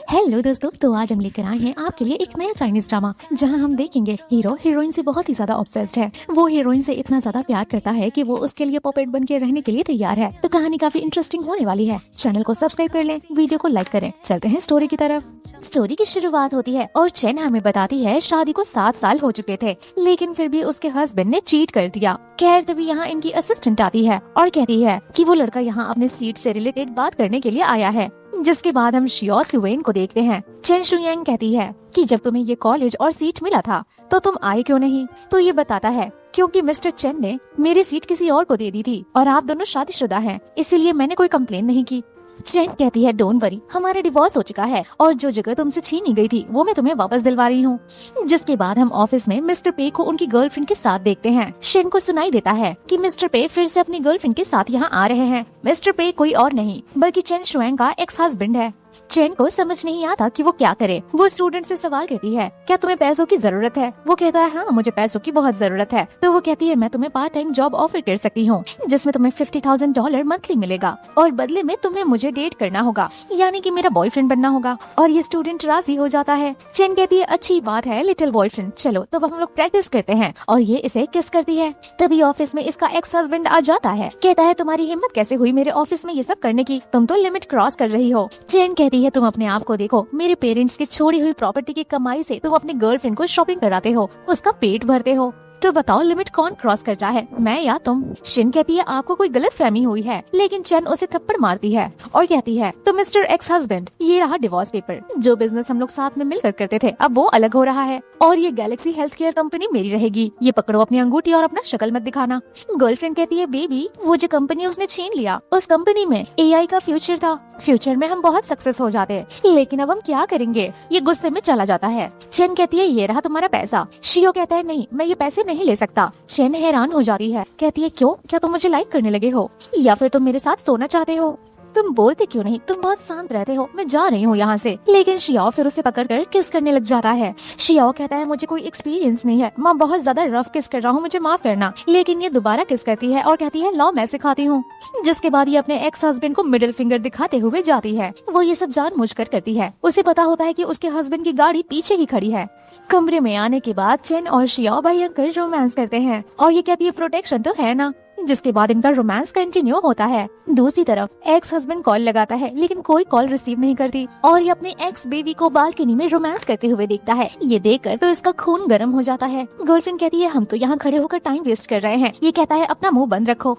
Hello दोस्तों, तो आज हम लेकर आए हैं आपके लिए एक नया चाइनीज ड्रामा जहां हम देखेंगे हीरो हीरोइन से बहुत ही ज्यादा ऑब्सेस्ड है। वो हीरोइन से इतना ज्यादा प्यार करता है कि वो उसके लिए पपेट बन के रहने के लिए तैयार है। तो कहानी काफी इंटरेस्टिंग होने वाली है। चैनल को सब्सक्राइब कर लें, वीडियो को लाइक करें। चलते हैं स्टोरी की तरफ। स्टोरी की शुरुआत होती है और चेन हमें बताती है शादी को 7 साल हो चुके थे, लेकिन फिर भी उसके हस्बैंड ने चीट कर दिया। खैर तभी यहाँ इनकी असिस्टेंट आती है और कहती है कि वो लड़का यहाँ अपने सीट से रिलेटेड बात करने के लिए आया है। जिसके बाद हम शियो सुवेन को देखते हैं। चेन शुयांग कहती है कि जब तुम्हें ये कॉलेज और सीट मिला था तो तुम आए क्यों नहीं। तो ये बताता है क्योंकि मिस्टर चेन ने मेरी सीट किसी और को दे दी थी और आप दोनों शादीशुदा हैं, इसीलिए मैंने कोई कंप्लेन नहीं की। चेन कहती है डोंट वरी, हमारा डिवोर्स हो चुका है और जो जगह तुमसे छीनी गई थी वो मैं तुम्हें वापस दिलवा रही हूँ। जिसके बाद हम ऑफिस में मिस्टर पे को उनकी गर्लफ्रेंड के साथ देखते हैं। शेन को सुनाई देता है कि मिस्टर पे फिर से अपनी गर्लफ्रेंड के साथ यहाँ आ रहे हैं। मिस्टर पे कोई और नहीं बल्कि चेन शुयांग का एक्स हस्बैंड है। चेन को समझ नहीं आता कि वो क्या करे। वो स्टूडेंट से सवाल करती है क्या तुम्हें पैसों की जरूरत है। वो कहता है हाँ मुझे पैसों की बहुत जरूरत है। तो वो कहती है मैं तुम्हें पार्ट टाइम जॉब ऑफर कर सकती हूँ जिसमें तुम्हें $50,000 मंथली मिलेगा और बदले में तुम्हें मुझे डेट करना होगा, यानी कि मेरा बॉयफ्रेंड बनना होगा। और ये स्टूडेंट राजी हो जाता है। चेन कहती है अच्छी बात है लिटिल बॉयफ्रेंड, चलो तो हम लोग प्रैक्टिस करते हैं। और ये इसे किस करती है। तभी ऑफिस में इसका एक्स हस्बैंड आ जाता है। कहता है तुम्हारी हिम्मत कैसे हुई मेरे ऑफिस में ये सब करने की, तुम तो लिमिट क्रॉस कर रही हो। चेन कहती है तुम अपने आप को देखो, मेरे पेरेंट्स की छोड़ी हुई प्रॉपर्टी की कमाई से तुम अपने गर्लफ्रेंड को शॉपिंग कराते हो, उसका पेट भरते हो। तो बताओ लिमिट कौन क्रॉस कर रहा है, मैं या तुम। शिन कहती है आपको कोई गलत फहमी हुई है, लेकिन चेन उसे थप्पड़ मारती है और कहती है तो मिस्टर एक्स हस्बैंड ये रहा डिवोर्स पेपर। जो बिजनेस हम लोग साथ में मिलकर करते थे अब वो अलग हो रहा है और ये गैलेक्सी हेल्थ केयर कंपनी मेरी रहेगी। ये पकड़ो अपनी अंगूठी और अपना शक्ल मत दिखाना। गर्लफ्रेंड कहती है बेबी वो जो कंपनी उसने छीन लिया उस कंपनी में AI का फ्यूचर था, फ्यूचर में हम बहुत सक्सेस हो जाते, लेकिन अब हम क्या करेंगे। ये गुस्से में चला जाता है। चेन कहती है ये रहा तुम्हारा पैसा। शियो कहता है नहीं मैं ये पैसे नहीं ले सकता। चेन हैरान हो जाती है, कहती है क्यों, क्या तुम मुझे लाइक करने लगे हो या फिर तुम मेरे साथ सोना चाहते हो। तुम बोलते क्यों नहीं, तुम बहुत शांत रहते हो, मैं जा रही हूँ यहाँ से। लेकिन शियाओ फिर उसे पकड़कर किस करने लग जाता है। शियाओ कहता है मुझे कोई एक्सपीरियंस नहीं है, मैं बहुत ज्यादा रफ किस कर रहा हूँ, मुझे माफ करना। लेकिन ये दोबारा किस करती है और कहती है लाओ मैं सिखाती हूँ। जिसके बाद ये अपने एक्स हस्बैंड को मिडिल फिंगर दिखाते हुए जाती है। वो ये सब जानबूझकर करती है। उसे पता होता है कि उसके हस्बैंड की गाड़ी पीछे ही खड़ी है। कमरे में आने के बाद चेन और शियाओ भयंकर रोमांस करते हैं और ये कहती है प्रोटेक्शन तो है ना। जिसके बाद इनका रोमांस कंटिन्यू होता है। दूसरी तरफ एक्स हस्बैंड कॉल लगाता है लेकिन कोई कॉल रिसीव नहीं करती और ये अपने एक्स बेबी को बालकनी में रोमांस करते हुए देखता है। ये देखकर तो इसका खून गर्म हो जाता है। गर्लफ्रेंड कहती है हम तो यहाँ खड़े होकर टाइम वेस्ट कर रहे हैं। ये कहता है अपना मुंह बंद रखो।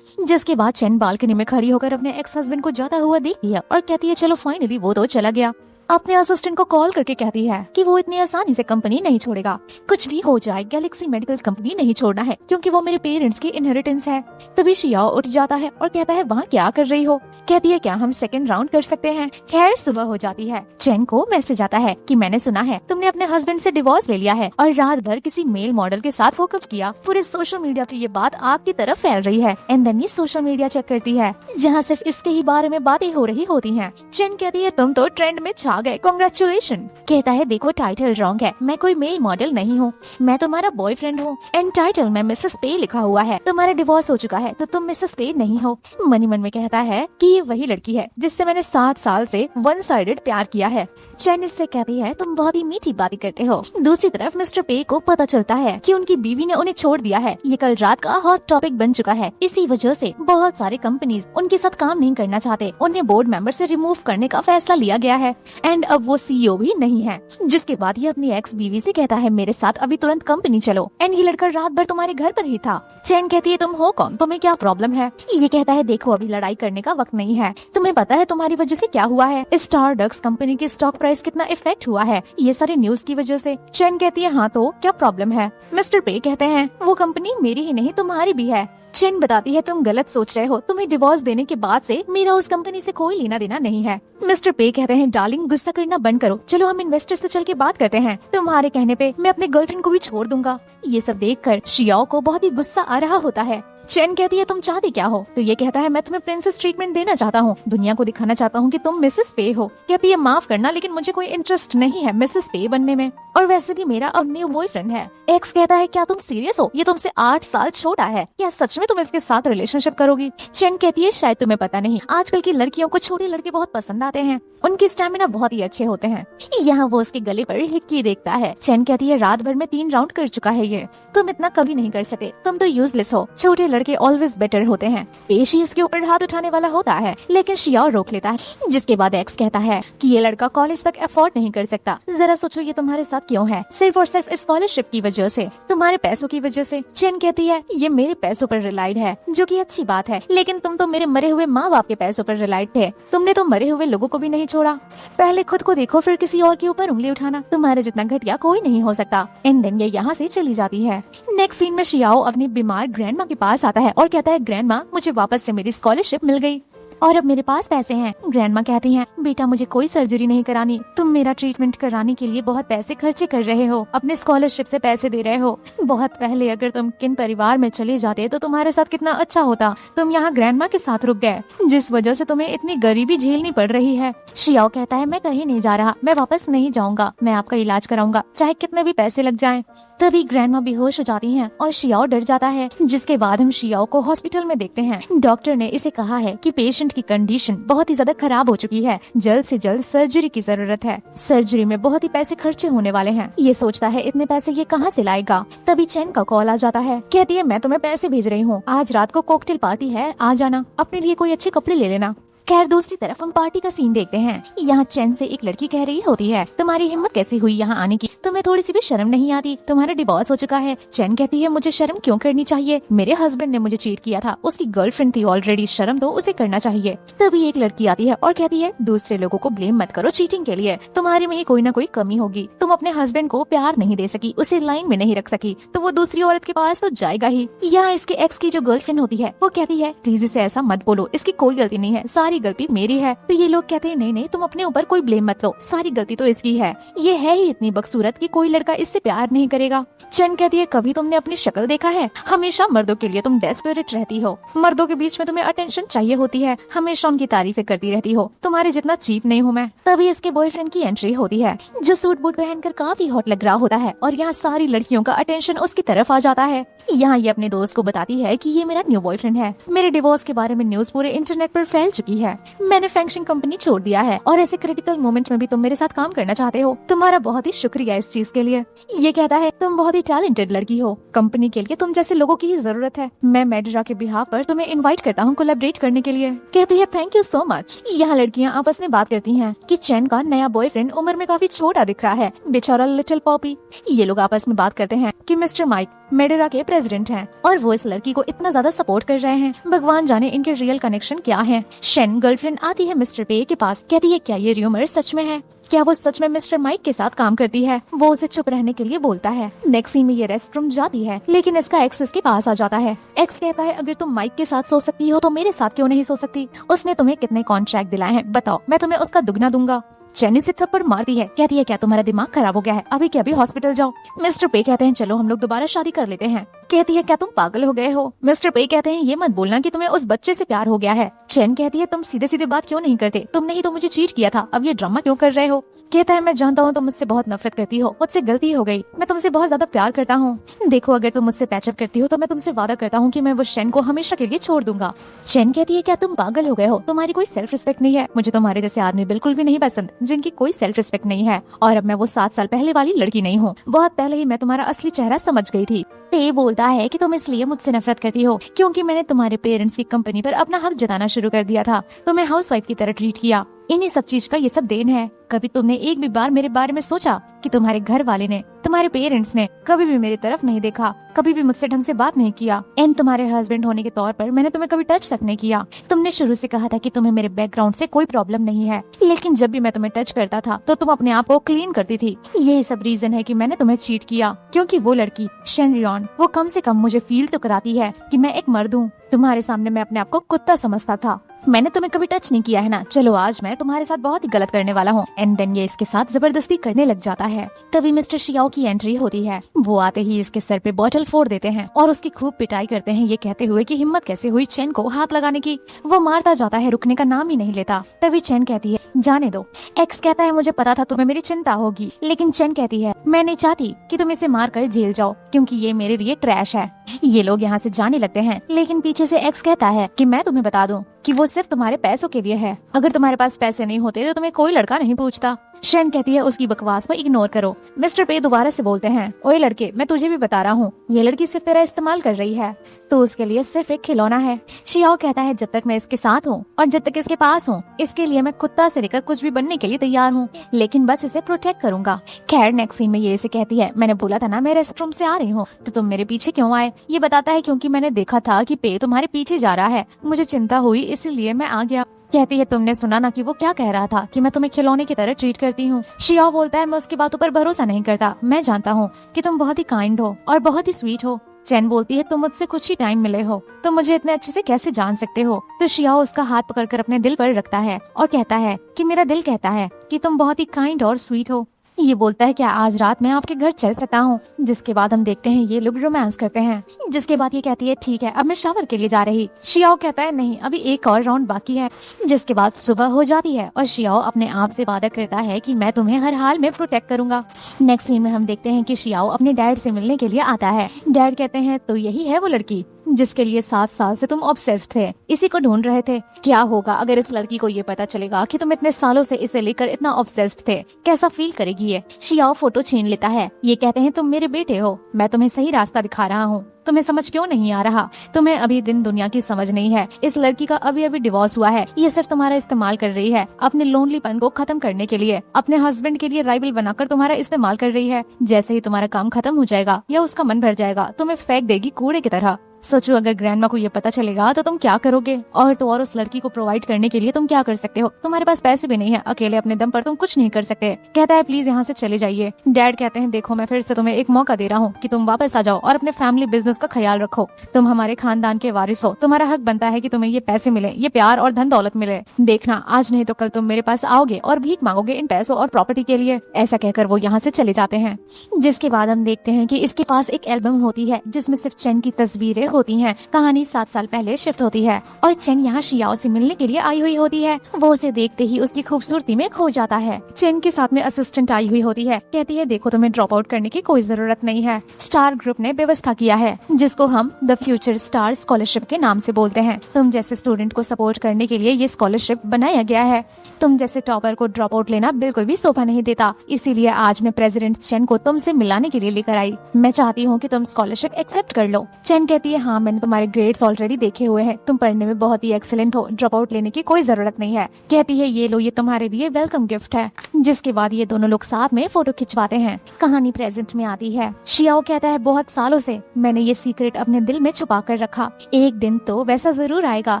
जिसके बाद चेन बालकनी में खड़ी होकर अपने एक्स हस्बैंड को जाता हुआ देखती है और कहती है चलो फाइनली वो तो चला गया। अपने असिस्टेंट को कॉल करके कहती है कि वो इतनी आसानी से कंपनी नहीं छोड़ेगा, कुछ भी हो जाए गैलेक्सी मेडिकल कंपनी नहीं छोड़ना है क्योंकि वो मेरे पेरेंट्स की इनहेरिटेंस है। तभी शियाओ उठ जाता है और कहता है वहाँ क्या कर रही हो। कहती है क्या हम सेकंड राउंड कर सकते हैं। खैर सुबह हो जाती है। चेन को मैसेज आता है कि मैंने सुना है तुमने अपने हस्बैंड से डिवोर्स ले लिया है और रात भर किसी मेल मॉडल के साथ होकअप किया। पूरे सोशल मीडिया पे ये बात आपकी तरफ फैल रही है। एंड देन ये सोशल मीडिया चेक करती है जहाँ सिर्फ इसके ही बारे में बातें हो रही होती है। चेन कहती है तुम तो ट्रेंड में छा गए, कांग्रेचुलेशन। कहता है देखो टाइटल रॉन्ग है, मैं कोई मेल मॉडल नहीं हूँ, मैं तुम्हारा बॉयफ्रेंड हूँ। एंड टाइटल में मिसेस पे लिखा हुआ है, तुम्हारा डिवोर्स हो चुका है तो तुम मिसेस पे नहीं हो। मन ही मन में कहता है कि ये वही लड़की है जिससे मैंने 7 साल से वन साइडेड प्यार किया है। चेन इससे कहती है तुम बहुत ही मीठी बातें करते हो। दूसरी तरफ मिस्टर पे को पता चलता है कि उनकी बीवी ने उन्हें छोड़ दिया है। ये कल रात का हॉट टॉपिक बन चुका है। इसी वजह से बहुत सारे कंपनीज उनके साथ काम नहीं करना चाहते, उन्हें बोर्ड मेंबर से रिमूव करने का फैसला लिया गया है। एंड अब वो CEO भी नहीं है। जिसके बाद ये अपनी एक्स बीवी से कहता है मेरे साथ अभी तुरंत कंपनी चलो। एंड ये लड़का रात भर तुम्हारे घर पर ही था। चेन कहती है तुम हो कौन, तुम्हें क्या प्रॉब्लम है। ये कहता है देखो अभी लड़ाई करने का वक्त नहीं है, तुम्हें पता है तुम्हारी वजह से क्या हुआ है। स्टारडक्स कंपनी की स्टॉक प्राइस कितना इफेक्ट हुआ है ये सारे न्यूज की वजह से। चेन कहती है हाँ तो क्या प्रॉब्लम है। मिस्टर पे कहते हैं वो कंपनी मेरी ही नहीं तुम्हारी भी है। चेन बताती है तुम गलत सोच रहे हो, तुम्हें डिवोर्स देने के बाद से मेरा उस कंपनी से कोई लेना देना नहीं है। मिस्टर पे कहते हैं डार्लिंग गुस्सा करना बंद करो, चलो हम इन्वेस्टर से चल के बात करते हैं, तुम्हारे कहने पे मैं अपने गर्लफ्रेंड को भी छोड़ दूंगा। ये सब देखकर शियाओ को बहुत ही गुस्सा आ रहा होता है। चेन कहती है तुम चाहती क्या हो। तो ये कहता है मैं तुम्हें प्रिंसेस ट्रीटमेंट देना चाहता हूँ, दुनिया को दिखाना चाहता हूँ कि तुम मिसेस पे हो। कहती है माफ करना लेकिन मुझे कोई इंटरेस्ट नहीं है मिसेस पे बनने में। और वैसे भी मेरा अब न्यू बॉयफ्रेंड है। एक्स कहता है क्या तुम सीरियस हो? ये तुमसे 8 साल छोटा है, क्या सच में तुम इसके साथ रिलेशनशिप करोगी? चेन कहती है शायद तुम्हें पता नहीं, आजकल की लड़कियों को छोटे लड़के बहुत पसंद आते हैं, उनकी स्टेमिना बहुत ही अच्छे होते हैं। यहाँ वो उसके गले पर हिक्की देखता है। चेन कहती है रात भर में 3 राउंड कर चुका है ये, तुम इतना कभी नहीं कर सकते, तुम तो यूजलेस हो, छोटे लड़के ऑलवेज बेटर होते हैं। पेशी इसके ऊपर हाथ उठाने वाला होता है लेकिन शियाओ रोक लेता है, जिसके बाद एक्स कहता है कि ये लड़का कॉलेज तक अफोर्ड नहीं कर सकता। जरा सोचो ये तुम्हारे साथ क्यों है? सिर्फ और सिर्फ स्कॉलरशिप की वजह से, तुम्हारे पैसों की वजह से। चेन कहती है ये मेरे पैसों पर रिलाइड है, जो कि अच्छी बात है, लेकिन तुम तो मेरे मरे हुए माँ बाप के पैसों पर रिलाइड थे, तुमने तो मरे हुए लोगों को भी नहीं छोड़ा। पहले खुद को देखो फिर किसी और के ऊपर उंगली उठाना, तुम्हारे जितना घटिया कोई नहीं हो सकता। इन दिन ये यहाँ से चली जाती है। नेक्स्ट सीन में शियाओ अपनी बीमार ग्रैंडमा के पास आता है और कहता है ग्रैंडमा मुझे वापस से मेरी स्कॉलरशिप मिल गई और अब मेरे पास पैसे हैं। ग्रैंडमा कहती हैं बेटा मुझे कोई सर्जरी नहीं करानी, तुम मेरा ट्रीटमेंट कराने के लिए बहुत पैसे खर्चे कर रहे हो, अपने स्कॉलरशिप से पैसे दे रहे हो। बहुत पहले अगर तुम किन परिवार में चले जाते तो तुम्हारे साथ कितना अच्छा होता, तुम यहाँ ग्रैंडमा के साथ रुक गए, जिस वजह से तुम्हें इतनी गरीबी झेलनी पड़ रही है। शियाओ कहता है मैं कहीं नहीं जा रहा, मैं वापस नहीं जाऊंगा, मैं आपका इलाज कराऊंगा चाहे कितने भी पैसे लग जाएं। तभी ग्रैंडमा बेहोश हो जाती हैं और शियाओ डर जाता है, जिसके बाद हम शियाओ को हॉस्पिटल में देखते हैं। डॉक्टर ने इसे कहा है कि पेशेंट की कंडीशन बहुत ही ज्यादा खराब हो चुकी है, जल्द से जल्द सर्जरी की जरूरत है, सर्जरी में बहुत ही पैसे खर्चे होने वाले हैं। ये सोचता है इतने पैसे ये कहाँ से लाएगा। तभी चेन का कॉल आ जाता है, कहती है मैं तुम्हें पैसे भेज रही हूँ, आज रात को कॉकटेल पार्टी है, आ जाना, अपने लिए कोई अच्छे कपड़े ले लेना। खैर दूसरी तरफ हम पार्टी का सीन देखते हैं। यहाँ चेन से एक लड़की कह रही होती है तुम्हारी हिम्मत कैसे हुई यहाँ आने की, तुम्हें थोड़ी सी भी शर्म नहीं आती, तुम्हारा डिवोर्स हो चुका है। चेन कहती है मुझे शर्म क्यों करनी चाहिए, मेरे हस्बैंड ने मुझे चीट किया था, उसकी गर्लफ्रेंड थी ऑलरेडी, शर्म तो उसे करना चाहिए। तभी एक लड़की आती है और कहती है दूसरे लोगों को ब्लेम मत करो चीटिंग के लिए, तुम्हारे में ही कोई ना कोई कमी होगी, तुम अपने हस्बैंड को प्यार नहीं दे सकी, उसे लाइन में नहीं रख सकी, तो वो दूसरी औरत के पास तो जाएगा ही। यहाँ इसके एक्स की जो गर्लफ्रेंड होती है वो कहती है प्लीज इसे ऐसा मत बोलो, इसकी कोई गलती नहीं है, सारी गलती मेरी है। तो ये लोग कहते हैं नहीं नहीं तुम अपने ऊपर कोई ब्लेम मत लो, सारी गलती तो इसकी है, ये है ही इतनी बदसूरत कि कोई लड़का इससे प्यार नहीं करेगा। चेन कहती है कभी तुमने अपनी शक्ल देखा है, हमेशा मर्दों के लिए तुम डेस्परेट रहती हो, मर्दों के बीच में तुम्हें अटेंशन चाहिए होती है, हमेशा उनकी तारीफें करती रहती हो, तुम्हारे जितना चीप नहीं हूँ मैं। तभी इसके बॉयफ्रेंड की एंट्री होती है जो सूट बूट पहनकर काफी हॉट लग रहा होता है और यहाँ सारी लड़कियों का अटेंशन उसकी तरफ आ जाता है। यहाँ ये अपने दोस्त को बताती है कि ये मेरा न्यू बॉयफ्रेंड है, मेरे डिवोर्स के बारे में न्यूज पूरे इंटरनेट पर फैल चुकी है, मैंने फैक्शन कंपनी छोड़ दिया है और ऐसे क्रिटिकल मोमेंट में भी तुम मेरे साथ काम करना चाहते हो, तुम्हारा बहुत ही शुक्रिया इस चीज के लिए। ये कहता है तुम बहुत ही टैलेंटेड लड़की हो, कंपनी के लिए तुम जैसे लोगों की ही जरूरत है, मैं मेडरा के बिहाफ पर तुम्हें इनवाइट करता हूँ कोलैबोरेट करने के लिए। कहती है थैंक यू सो मच। यहाँ लड़कियाँ आपस में बात करती हैं कि चेन का नया बॉयफ्रेंड उम्र में काफी छोटा दिख रहा है, बेचारा लिटिल पॉपी। ये लोग आपस में बात करते हैं कि मिस्टर माइक मेडेरा के प्रेसिडेंट हैं और वो इस लड़की को इतना ज्यादा सपोर्ट कर रहे हैं, भगवान जाने इनके रियल कनेक्शन क्या है। शेन गर्लफ्रेंड आती है मिस्टर पे के पास, कहती है क्या ये र्यूमर सच में है, क्या वो सच में मिस्टर माइक के साथ काम करती है। वो उसे चुप रहने के लिए बोलता है। नेक्स्ट सीन में ये रेस्ट रूम जाती है लेकिन इसका एक्स इसके पास आ जाता है। एक्स कहता है अगर तुम माइक के साथ सो सकती हो तो मेरे साथ क्यों नहीं सो सकती, उसने तुम्हें कितने कॉन्ट्रैक्ट दिलाए हैं बताओ, मैं तुम्हें उसका दुगना दूंगा। चेनी से थप्पड़ मारती है, कहती है क्या तुम्हारा दिमाग खराब हो गया है, अभी क्या अभी हॉस्पिटल जाओ। मिस्टर पे कहते हैं चलो हम लोग दोबारा शादी कर लेते हैं। कहती है क्या तुम पागल हो गए हो। मिस्टर पे कहते हैं ये मत बोलना कि तुम्हें उस बच्चे से प्यार हो गया है। चेन कहती है तुम सीधे सीधे बात क्यों नहीं करते, तुमने ही तो मुझे चीट किया था, अब ये ड्रामा क्यों कर रहे हो। कहता है मैं जानता हूँ तुम मुझसे बहुत नफरत करती हो, मुझसे गलती हो गई, मैं तुमसे बहुत ज्यादा प्यार करता हूँ, देखो अगर तुम मुझसे पैचअप करती हो तो मैं तुमसे वादा करता हूँ कि मैं वो शेन को हमेशा के लिए छोड़ दूंगा। शेन कहती है क्या तुम पागल हो गए हो, तुम्हारी कोई सेल्फ रिस्पेक्ट नहीं है, मुझे तुम्हारे जैसे आदमी बिल्कुल भी नहीं पसंद जिनकी कोई सेल्फ रिस्पेक्ट नहीं है, और अब मैं वो 7 साल पहले वाली लड़की नहीं हूँ, बहुत पहले ही मैं तुम्हारा असली चेहरा समझ गई थी। पे बोलता है कि तुम इसलिए मुझसे नफरत करती हो क्योंकि मैंने तुम्हारे पेरेंट्स की कंपनी पर अपना हक जताना शुरू कर दिया था, तुम्हें हाउसवाइफ की तरह ट्रीट किया, इन्हीं सब चीज का ये सब देन है। कभी तुमने एक भी बार मेरे बारे में सोचा कि तुम्हारे घर वाले ने, तुम्हारे पेरेंट्स ने कभी भी मेरी तरफ नहीं देखा, कभी भी मुझसे ढंग से बात नहीं किया, एंड तुम्हारे हस्बैंड होने के तौर पर मैंने तुम्हें कभी टच तक नहीं किया। तुमने शुरू से कहा था कि तुम्हें मेरे बैकग्राउंड से कोई प्रॉब्लम नहीं है, लेकिन जब भी मैं तुम्हें टच करता था तो तुम अपने आप को क्लीन करती थी। यही सब रीजन है कि मैंने तुम्हें चीट किया, क्योंकि वो लड़की शेनरियन वो कम से कम मुझे फील तो कराती है कि मैं एक मर्द हूँ। तुम्हारे सामने मैं अपने आप को कुत्ता समझता था। मैंने तुम्हें कभी टच नहीं किया है ना, चलो आज मैं तुम्हारे साथ बहुत ही गलत करने वाला हूँ। एंड देन ये इसके साथ जबरदस्ती करने लग जाता है। तभी मिस्टर शियाओ की एंट्री होती है। वो आते ही इसके सर पे बॉटल फोड़ देते हैं और उसकी खूब पिटाई करते हैं, ये कहते हुए कि हिम्मत कैसे हुई चेन को हाथ लगाने की। वो मारता जाता है, रुकने का नाम ही नहीं लेता। तभी चेन कहती है जाने दो। एक्स कहता है मुझे पता था तुम्हें मेरी चिंता होगी, लेकिन चेन कहती है मैं नहीं चाहती कि तुम इसे मार कर जेल जाओ, क्योंकि ये मेरे लिए ट्रैश है। ये लोग यहाँ से जाने लगते हैं, लेकिन पीछे से एक्स कहता है कि मैं तुम्हें बता दूं कि वो सिर्फ तुम्हारे पैसों के लिए है। अगर तुम्हारे पास पैसे नहीं होते तो तुम्हें कोई लड़का नहीं पूछता। शेन कहती है उसकी बकवास को इग्नोर करो। मिस्टर पे दोबारा से बोलते हैं ओए लड़के, मैं तुझे भी बता रहा हूँ, ये लड़की सिर्फ तेरा इस्तेमाल कर रही है, तो उसके लिए सिर्फ एक खिलौना है। शियाओ कहता है जब तक मैं इसके साथ हूँ और जब तक इसके पास हूँ, इसके लिए मैं कुत्ता से लेकर कुछ भी बनने के लिए तैयार हूँ, लेकिन बस इसे प्रोटेक्ट करूंगा। खैर नेक्स्ट सीन में ये इसे कहती है मैंने बोला था ना मैं रेस्ट रूम से आ रही हूँ, तो तुम मेरे पीछे क्यों आए? ये बताता है क्योंकि मैंने देखा था कि पे तुम्हारे पीछे जा रहा है, मुझे चिंता हुई इसीलिए मैं आ गया। कहती है तुमने सुना ना कि वो क्या कह रहा था कि मैं तुम्हें खिलौने की तरह ट्रीट करती हूँ। शियाओ बोलता है मैं उसकी बातों पर भरोसा नहीं करता, मैं जानता हूँ कि तुम बहुत ही काइंड हो और बहुत ही स्वीट हो। चैन बोलती है तुम मुझसे कुछ ही टाइम मिले हो, तुम मुझे इतने अच्छे से कैसे जान सकते हो? तो शियाओ उसका हाथ पकड़कर अपने दिल पर रखता है और कहता है कि मेरा दिल कहता है कि तुम बहुत ही काइंड और स्वीट हो। ये बोलता है क्या आज रात मैं आपके घर चल सकता हूँ? जिसके बाद हम देखते हैं ये लोग रोमांस करते हैं। जिसके बाद ये कहती है ठीक है अब मैं शावर के लिए जा रही। शियाओ कहता है नहीं, अभी एक और राउंड बाकी है। जिसके बाद सुबह हो जाती है और शियाओ अपने आप से वादा करता है कि मैं तुम्हें हर हाल में प्रोटेक्ट करूंगा। नेक्स्ट सीन में हम देखते हैं कि शियाओ अपने डैड से मिलने के लिए आता है। डैड कहते हैं तो यही है वो लड़की जिसके लिए 7 साल से तुम ऑब्सेस्ड थे, इसी को ढूंढ रहे थे। क्या होगा अगर इस लड़की को ये पता चलेगा कि तुम इतने सालों से इसे लेकर इतना ऑब्सेस्ड थे? कैसा फील करेगी ये? शियाओ फोटो छीन लेता है। ये कहते हैं तुम मेरे बेटे हो, मैं तुम्हें सही रास्ता दिखा रहा हूँ, तुम्हें समझ क्यों नहीं आ रहा? तुम्हें अभी दिन दुनिया की समझ नहीं है। इस लड़की का अभी अभी डिवोर्स हुआ है, ये सिर्फ तुम्हारा इस्तेमाल कर रही है अपने लोनलीपन को खत्म करने के लिए, अपने हस्बैंड के लिए राइवल बनाकर तुम्हारा इस्तेमाल कर रही है। जैसे ही तुम्हारा काम खत्म हो जाएगा या उसका मन भर जाएगा, तुम्हें फेंक देगी कूड़े की तरह। सोचो अगर ग्रैंडमा को ये पता चलेगा तो तुम क्या करोगे? और तो और उस लड़की को प्रोवाइड करने के लिए तुम क्या कर सकते हो? तुम्हारे पास पैसे भी नहीं है, अकेले अपने दम पर तुम कुछ नहीं कर सकते। कहता है प्लीज यहाँ से चले जाइए। डैड कहते हैं देखो मैं फिर से तुम्हें एक मौका दे रहा हूँ कि तुम वापस आ जाओ और अपने फैमिली बिजनेस का ख्याल रखो। तुम हमारे खानदान के वारिस हो, तुम्हारा हक बनता है कि तुम्हें ये पैसे मिले, ये प्यार और धन दौलत मिले। देखना आज नहीं तो कल तुम मेरे पास आओगे और भीख मांगोगे इन पैसों और प्रॉपर्टी के लिए। ऐसा कहकर वो यहाँ से चले जाते हैं। जिसके बाद हम देखते हैं कि इसके पास एक एल्बम होती है जिसमें सिर्फ चेन की तस्वीरें होती हैं। कहानी 7 साल पहले शिफ्ट होती है और चेन यहाँ शियाओ से मिलने के लिए आई हुई होती है। वो उसे देखते ही उसकी खूबसूरती में खो जाता है। चेन के साथ में असिस्टेंट आई हुई होती है, कहती है देखो तुम्हें ड्रॉप आउट करने की कोई जरूरत नहीं है, स्टार ग्रुप ने व्यवस्था किया है जिसको हम द फ्यूचर स्टार स्कॉलरशिप के नाम से बोलते हैं। तुम जैसे स्टूडेंट को सपोर्ट करने के लिए ये स्कॉलरशिप बनाया गया है। तुम जैसे टॉपर को ड्रॉप आउट लेना बिल्कुल भी शोभा नहीं देता, इसीलिए आज मैं प्रेसिडेंट चेन को तुमसे मिलाने के लिए लेकर आई। मैं चाहती हूँ कि तुम स्कॉलरशिप एक्सेप्ट कर लो। चेन कहती है हाँ मैंने तुम्हारे ग्रेड्स ऑलरेडी देखे हुए हैं, तुम पढ़ने में बहुत ही एक्सीलेंट हो, ड्रॉप आउट लेने की कोई जरूरत नहीं है। कहती है ये लो ये तुम्हारे लिए वेलकम गिफ्ट है। जिसके बाद ये दोनों लोग साथ में फोटो खिंचवाते हैं। कहानी प्रेजेंट में आती है। शियाओ कहता है बहुत सालों से मैंने ये सीक्रेट अपने दिल में छुपा कर रखा, एक दिन तो वैसा जरूर आएगा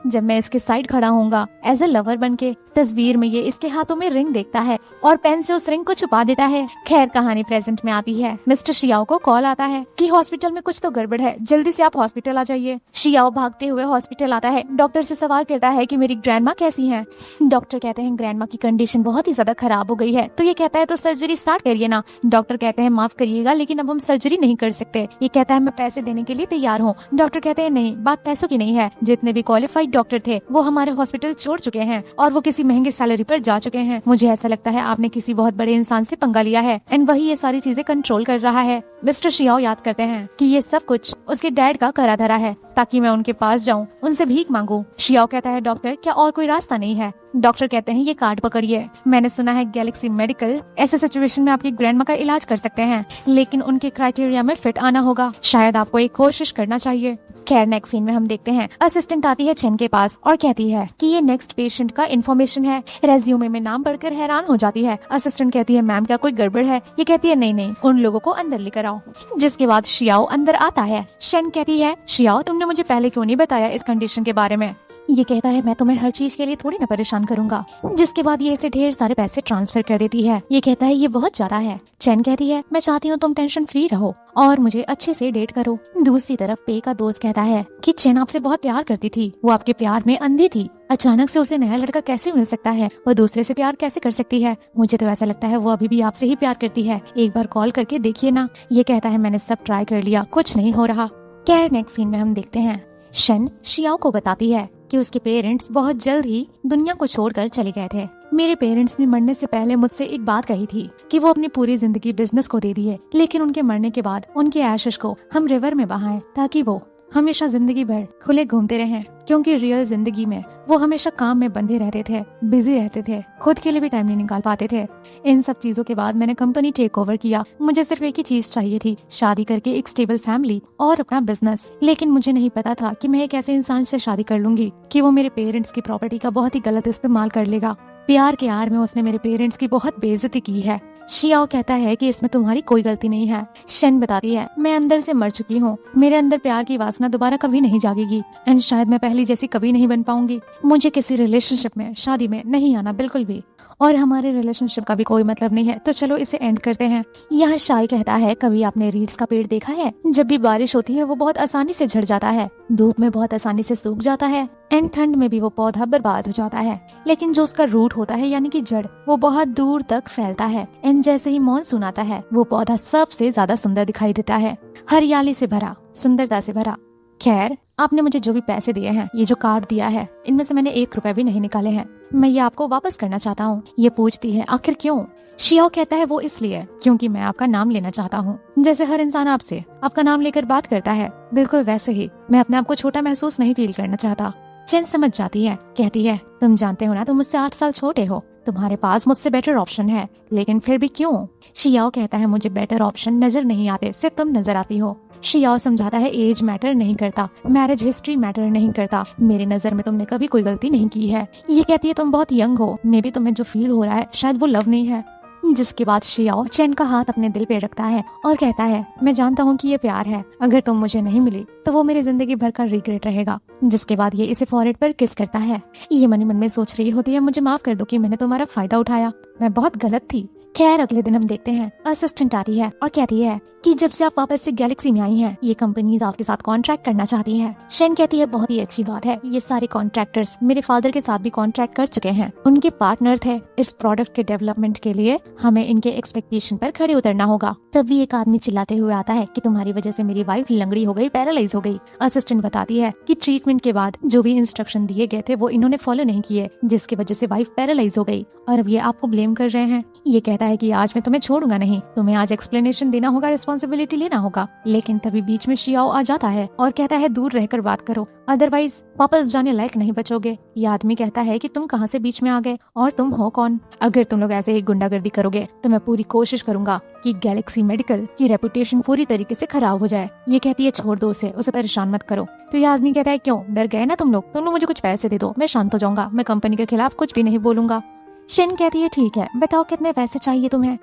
जब मैं इसके साइड खड़ा होऊंगा एज ए लवर बन के। तस्वीर में ये इसके हाथों में रिंग देखता है और पेन से उस रिंग को छुपा देता है। खैर कहानी प्रेजेंट में आती है। मिस्टर शियाओ को कॉल आता है कि हॉस्पिटल में कुछ तो गड़बड़ है, जल्दी से आप हॉस्पिटल आ जाइए। शियाओ भागते हुए हॉस्पिटल आता है। डॉक्टर से सवाल करता है कि मेरी ग्रैंडमा कैसी हैं? डॉक्टर कहते हैं ग्रैंडमा की कंडीशन बहुत ही ज्यादा खराब हो गई है। तो ये कहता है तो सर्जरी स्टार्ट करिए ना। डॉक्टर कहते हैं माफ करिएगा लेकिन अब हम सर्जरी नहीं कर सकते। ये कहता है मैं पैसे देने के लिए तैयार हूँ। डॉक्टर कहते हैं नहीं, बात पैसों की नहीं है, जितने भी क्वालिफाइड डॉक्टर थे वो हमारे हॉस्पिटल छोड़ चुके हैं और वो किसी महंगे सैलरी पर जा चुके हैं। मुझे ऐसा लगता है आपने किसी बहुत बड़े इंसान से पंगा लिया है एंड वही ये सारी चीजें कंट्रोल कर रहा है। मिस्टर शियाओ याद करते हैं कि ये सब कुछ उसके डैड का करा धरा है ताकि मैं उनके पास जाऊं, उनसे भीख मांगू। शियाओ कहता है डॉक्टर क्या और कोई रास्ता नहीं है? डॉक्टर कहते हैं ये कार्ड पकड़िए, मैंने सुना है गैलेक्सी मेडिकल ऐसे सिचुएशन में आपकी ग्रैंडमा का इलाज कर सकते हैं, लेकिन उनके क्राइटेरिया में फिट आना होगा। शायद आपको एक कोशिश करना चाहिए। खैर नेक्स्ट सीन में हम देखते हैं असिस्टेंट आती है चेन के पास और कहती है कि ये नेक्स्ट पेशेंट का इन्फॉर्मेशन है। रेज्यूमे में नाम पढ़कर हैरान हो जाती है। असिस्टेंट कहती है मैम क्या कोई गड़बड़ है? ये कहती है नहीं नहीं, उन लोगों को अंदर लेकर आओ। जिसके बाद शियाओ अंदर आता है। शेन कहती है शियाओ तुमने मुझे पहले क्यों नहीं बताया इस कंडीशन के बारे में? ये कहता है मैं तुम्हें हर चीज के लिए थोड़ी ना परेशान करूंगा। जिसके बाद ये इसे ढेर सारे पैसे ट्रांसफर कर देती है। ये कहता है ये बहुत ज्यादा है। चैन कहती है मैं चाहती हूँ तुम टेंशन फ्री रहो और मुझे अच्छे से डेट करो। दूसरी तरफ पे का दोस्त कहता है कि चैन आपसे बहुत प्यार करती थी, वो आपके प्यार में अंधी थी, अचानक से उसे नया लड़का कैसे मिल सकता है, वो दूसरे से प्यार कैसे कर सकती है? मुझे तो ऐसा लगता है वो अभी भी आपसे ही प्यार करती है, एक बार कॉल करके देखिए ना। ये कहता है मैंने सब ट्राई कर लिया, कुछ नहीं हो रहा। क्या नेक्स्ट सीन में हम देखते हैं शन शियाओ को बताती है कि उसके पेरेंट्स बहुत जल्द ही दुनिया को छोड़कर चले गए थे। मेरे पेरेंट्स ने मरने से पहले मुझसे एक बात कही थी कि वो अपनी पूरी जिंदगी बिजनेस को दे दिए, लेकिन उनके मरने के बाद उनके एशेस को हम रिवर में बहाएं ताकि वो हमेशा जिंदगी भर खुले घूमते रहें, क्योंकि रियल जिंदगी में वो हमेशा काम में बंधे रहते थे, बिजी रहते थे, खुद के लिए भी टाइम नहीं निकाल पाते थे। इन सब चीजों के बाद मैंने कंपनी टेक ओवर किया। मुझे सिर्फ एक ही चीज चाहिए थी, शादी करके एक स्टेबल फैमिली और अपना बिजनेस। लेकिन मुझे नहीं पता था कि मैं एक ऐसे इंसान से शादी कर लूंगी कि वो मेरे पेरेंट्स की प्रॉपर्टी का बहुत ही गलत इस्तेमाल कर लेगा। प्यार के आड़ में उसने मेरे पेरेंट्स की बहुत बेइज्जती की है। शियाओ कहता है कि इसमें तुम्हारी कोई गलती नहीं है। शन बताती है मैं अंदर से मर चुकी हूँ, मेरे अंदर प्यार की वासना दोबारा कभी नहीं जागेगी एंड शायद मैं पहली जैसी कभी नहीं बन पाऊंगी। मुझे किसी रिलेशनशिप में, शादी में नहीं आना बिल्कुल भी, और हमारे रिलेशनशिप का भी कोई मतलब नहीं है, तो चलो इसे एंड करते हैं। यह शाय कहता है कभी आपने रीड्स का पेड़ देखा है? जब भी बारिश होती है वो बहुत आसानी से झड़ जाता है, धूप में बहुत आसानी से सूख जाता है एंड ठंड में भी वो पौधा बर्बाद हो जाता है, लेकिन जो उसका रूट होता है यानी कि जड़, वो बहुत दूर तक फैलता है एंड जैसे ही मॉनसून आता है वो पौधा सबसे ज्यादा सुंदर दिखाई देता है, हरियाली से भरा, सुंदरता से भरा। खैर, आपने मुझे जो भी पैसे दिए हैं, ये जो कार्ड दिया है, इनमें से मैंने 1 रुपए भी नहीं निकाले हैं। मैं ये आपको वापस करना चाहता हूँ। ये पूछती है आखिर क्यों? शियाओ कहता है वो इसलिए क्योंकि मैं आपका नाम लेना चाहता हूँ। जैसे हर इंसान आपसे आपका नाम लेकर बात करता है, बिल्कुल वैसे ही मैं अपने आप को छोटा महसूस नहीं फील करना चाहता। चेन समझ जाती है, कहती है तुम जानते हो ना, तुम मुझसे 8 साल छोटे हो, तुम्हारे पास मुझसे बेटर ऑप्शन है, लेकिन फिर भी क्यों? शियाओ कहता है मुझे बेटर ऑप्शन नजर नहीं आते, सिर्फ तुम नजर आती हो। शियाओ समझाता है एज मैटर नहीं करता, मैरिज हिस्ट्री मैटर नहीं करता, मेरी नजर में तुमने कभी कोई गलती नहीं की है। ये कहती है तुम बहुत यंग हो, मे बी तुम्हें जो फील हो रहा है शायद वो लव नहीं है। जिसके बाद शियाओ चेन का हाथ अपने दिल पे रखता है और कहता है मैं जानता हूँ कि ये प्यार है, अगर तुम मुझे नहीं मिली तो वो मेरी जिंदगी भर का रिग्रेट रहेगा। जिसके बाद ये इसे फॉरहेड पर किस करता है। ये मन ही मन में सोच रही होती है मुझे माफ कर दो कि मैंने तुम्हारा फायदा उठाया, मैं बहुत गलत थी। खैर, अगले दिन हम देखते हैं असिस्टेंट आती है और कहती है कि जब से आप वापस से गैलेक्सी में आई हैं, ये कंपनीज आपके साथ कॉन्ट्रैक्ट करना चाहती हैं। शेन कहती है बहुत ही अच्छी बात है, ये सारे कॉन्ट्रैक्टर्स मेरे फादर के साथ भी कॉन्ट्रैक्ट कर चुके हैं, उनके पार्टनर थे। इस प्रोडक्ट के डेवलपमेंट के लिए हमें इनके एक्सपेक्टेशन पर खड़े उतरना होगा। तभी एक आदमी चिल्लाते हुए आता है कि तुम्हारी वजह से मेरी वाइफ लंगड़ी हो गई, पैरालाइज हो गई। असिस्टेंट बताती है कि ट्रीटमेंट के बाद जो भी इंस्ट्रक्शन दिए गए थे वो इन्होंने फॉलो नहीं किए, जिसकी वजह से वाइफ पैरालाइज हो गई और अब ये आपको ब्लेम कर रहे हैं। ये कहता है कि आज मैं तुम्हें छोड़ूंगा नहीं, तुम्हें आज एक्सप्लेनेशन देना होगा, रिस्पॉन्सिबिलिटी लेना होगा। लेकिन तभी बीच में शियाओ आ जाता है और कहता है दूर रहकर बात करो, अदरवाइज वापस जाने लायक नहीं बचोगे। ये आदमी कहता है कि तुम कहाँ से बीच में आ गए और तुम हो कौन? अगर तुम लोग ऐसे ही गुंडागर्दी करोगे तो मैं पूरी कोशिश करूंगा कि गैलेक्सी मेडिकल की रेपुटेशन पूरी तरीके से खराब हो जाए। ये कहती है छोड़ दो उसे परेशान मत करो। तो ये आदमी कहता है क्यों, डर गए ना तुम लोग मुझे कुछ पैसे दे दो, मैं शांत हो जाऊंगा, मैं कंपनी के खिलाफ कुछ भी नहीं बोलूंगा। शेन कहती है ठीक है, बताओ कितने पैसे चाहिए तुम्हें?